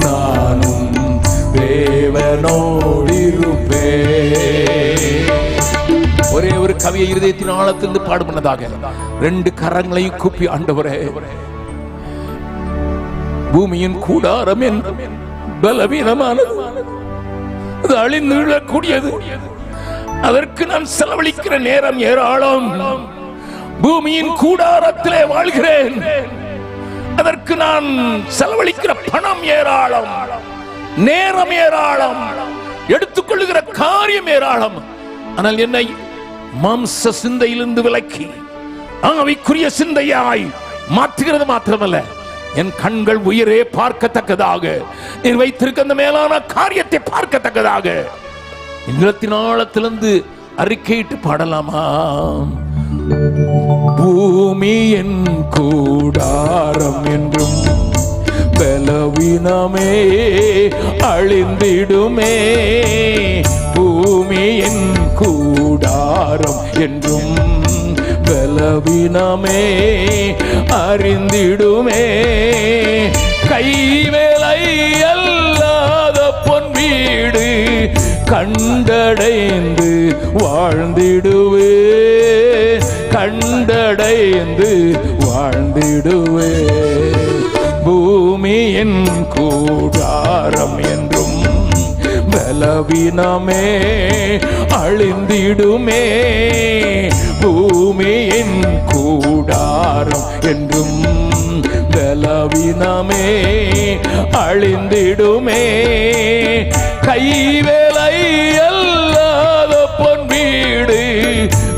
நானும் தேவனோடிருப்பே. ஒரே ஒரு கவியை இருதயத்தின் ஆழத்திலிருந்து பாடுபட்டதாக 2 கரங்களையும் கூப்பி, ஆண்டவரே, பூமியின் கூடாரம் பலவீனமானது, அது அழிந்து விழக்கூடியது. அதற்கு நான் செலவழிக்கிற நேரம் ஏராளம். பூமியின் கூடாரத்திலே வாழ்கிறேன், அதற்கு நான் செலவழிக்கிற பணம் ஏராளம், நேரம் ஏராளம், எடுத்துக்கொள்ளுகிற காரியம் ஏராளம். ஆனால் என்னை மாம்ச சிந்தையிலிருந்து விலக்கி ஆவிக்குரிய சிந்தையாய் மாற்றுகிறது மாத்திரமல்ல, என் கண்கள் உயிரே பார்க்கத்தக்கதாக, நீ வைத்திருக்க அந்த மேலான காரியத்தை பார்க்கத்தக்கதாக நிலத்தின் ஆழத்திலிருந்து அறிக்கையிட்டு பாடலாமா? பூமி என் கூடாரம் என்றும் பலவீனமே அழிந்திடுமே. பூமி என் கூடாரம் என்றும் பலவீனமே அறிந்திடுமே. கைவேலை அல்லாத பொன் வீடு கண்டடைந்து வாழ்ந்திடுவே, கண்டடைந்து வாழ்ந்திடுவே. பூமி என் கூடாரம் என்றும் பலவீனமே அழிந்திடுமே. பூமி என் கூடாரம் என்றும் பலவீனமே அழிந்திடுமே. கைவேலை அல்லாத பொன் வீடு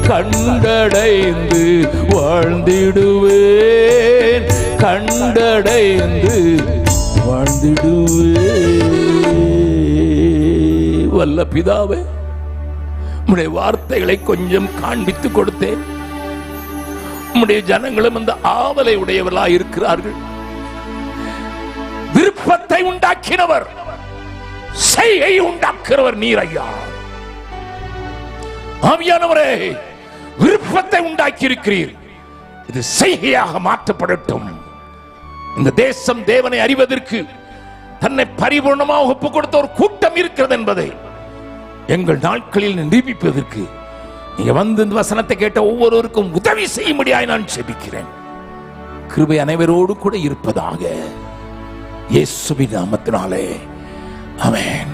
கண்டடைந்து வாழ்ந்திடுவேன், கண்டடைந்து வாழ்ந்திடுவேன். வல்ல பிதாவே, உம்முடைய வார்த்தைகளை கொஞ்சம் காண்பித்து கொடுத்தேன். உம்முடைய ஜனங்களும் அந்த ஆவலை உடையவர்களாய் இருக்கிறார்கள். விருப்பத்தை உண்டாக்கினவர், செய்கை உண்டாக்குறவர் நீர் ஐயா. ஆவியானவரே, விருப்பத்தை உண்டாக்கி இருக்கிறீர், இது செய்கையாக மாற்றப்படட்டும். இந்த தேசம் தேவனை அறிவதற்கு தன்னை பரிபூர்ணமாக ஒப்புக் கொடுத்த ஒரு கூட்டம் இருக்கிறது என்பதை எங்கள் நாட்களில் நிரூபிப்பதற்கு நீங்க வந்து இந்த வசனத்தை கேட்ட ஒவ்வொருவருக்கும் உதவி செய்யும்படியாய் நான் ஜெபிக்கிறேன். கிருபை அனைவரோடு கூட இருப்பதாக, இயேசுவின் நாமத்தினாலே ஆமென்.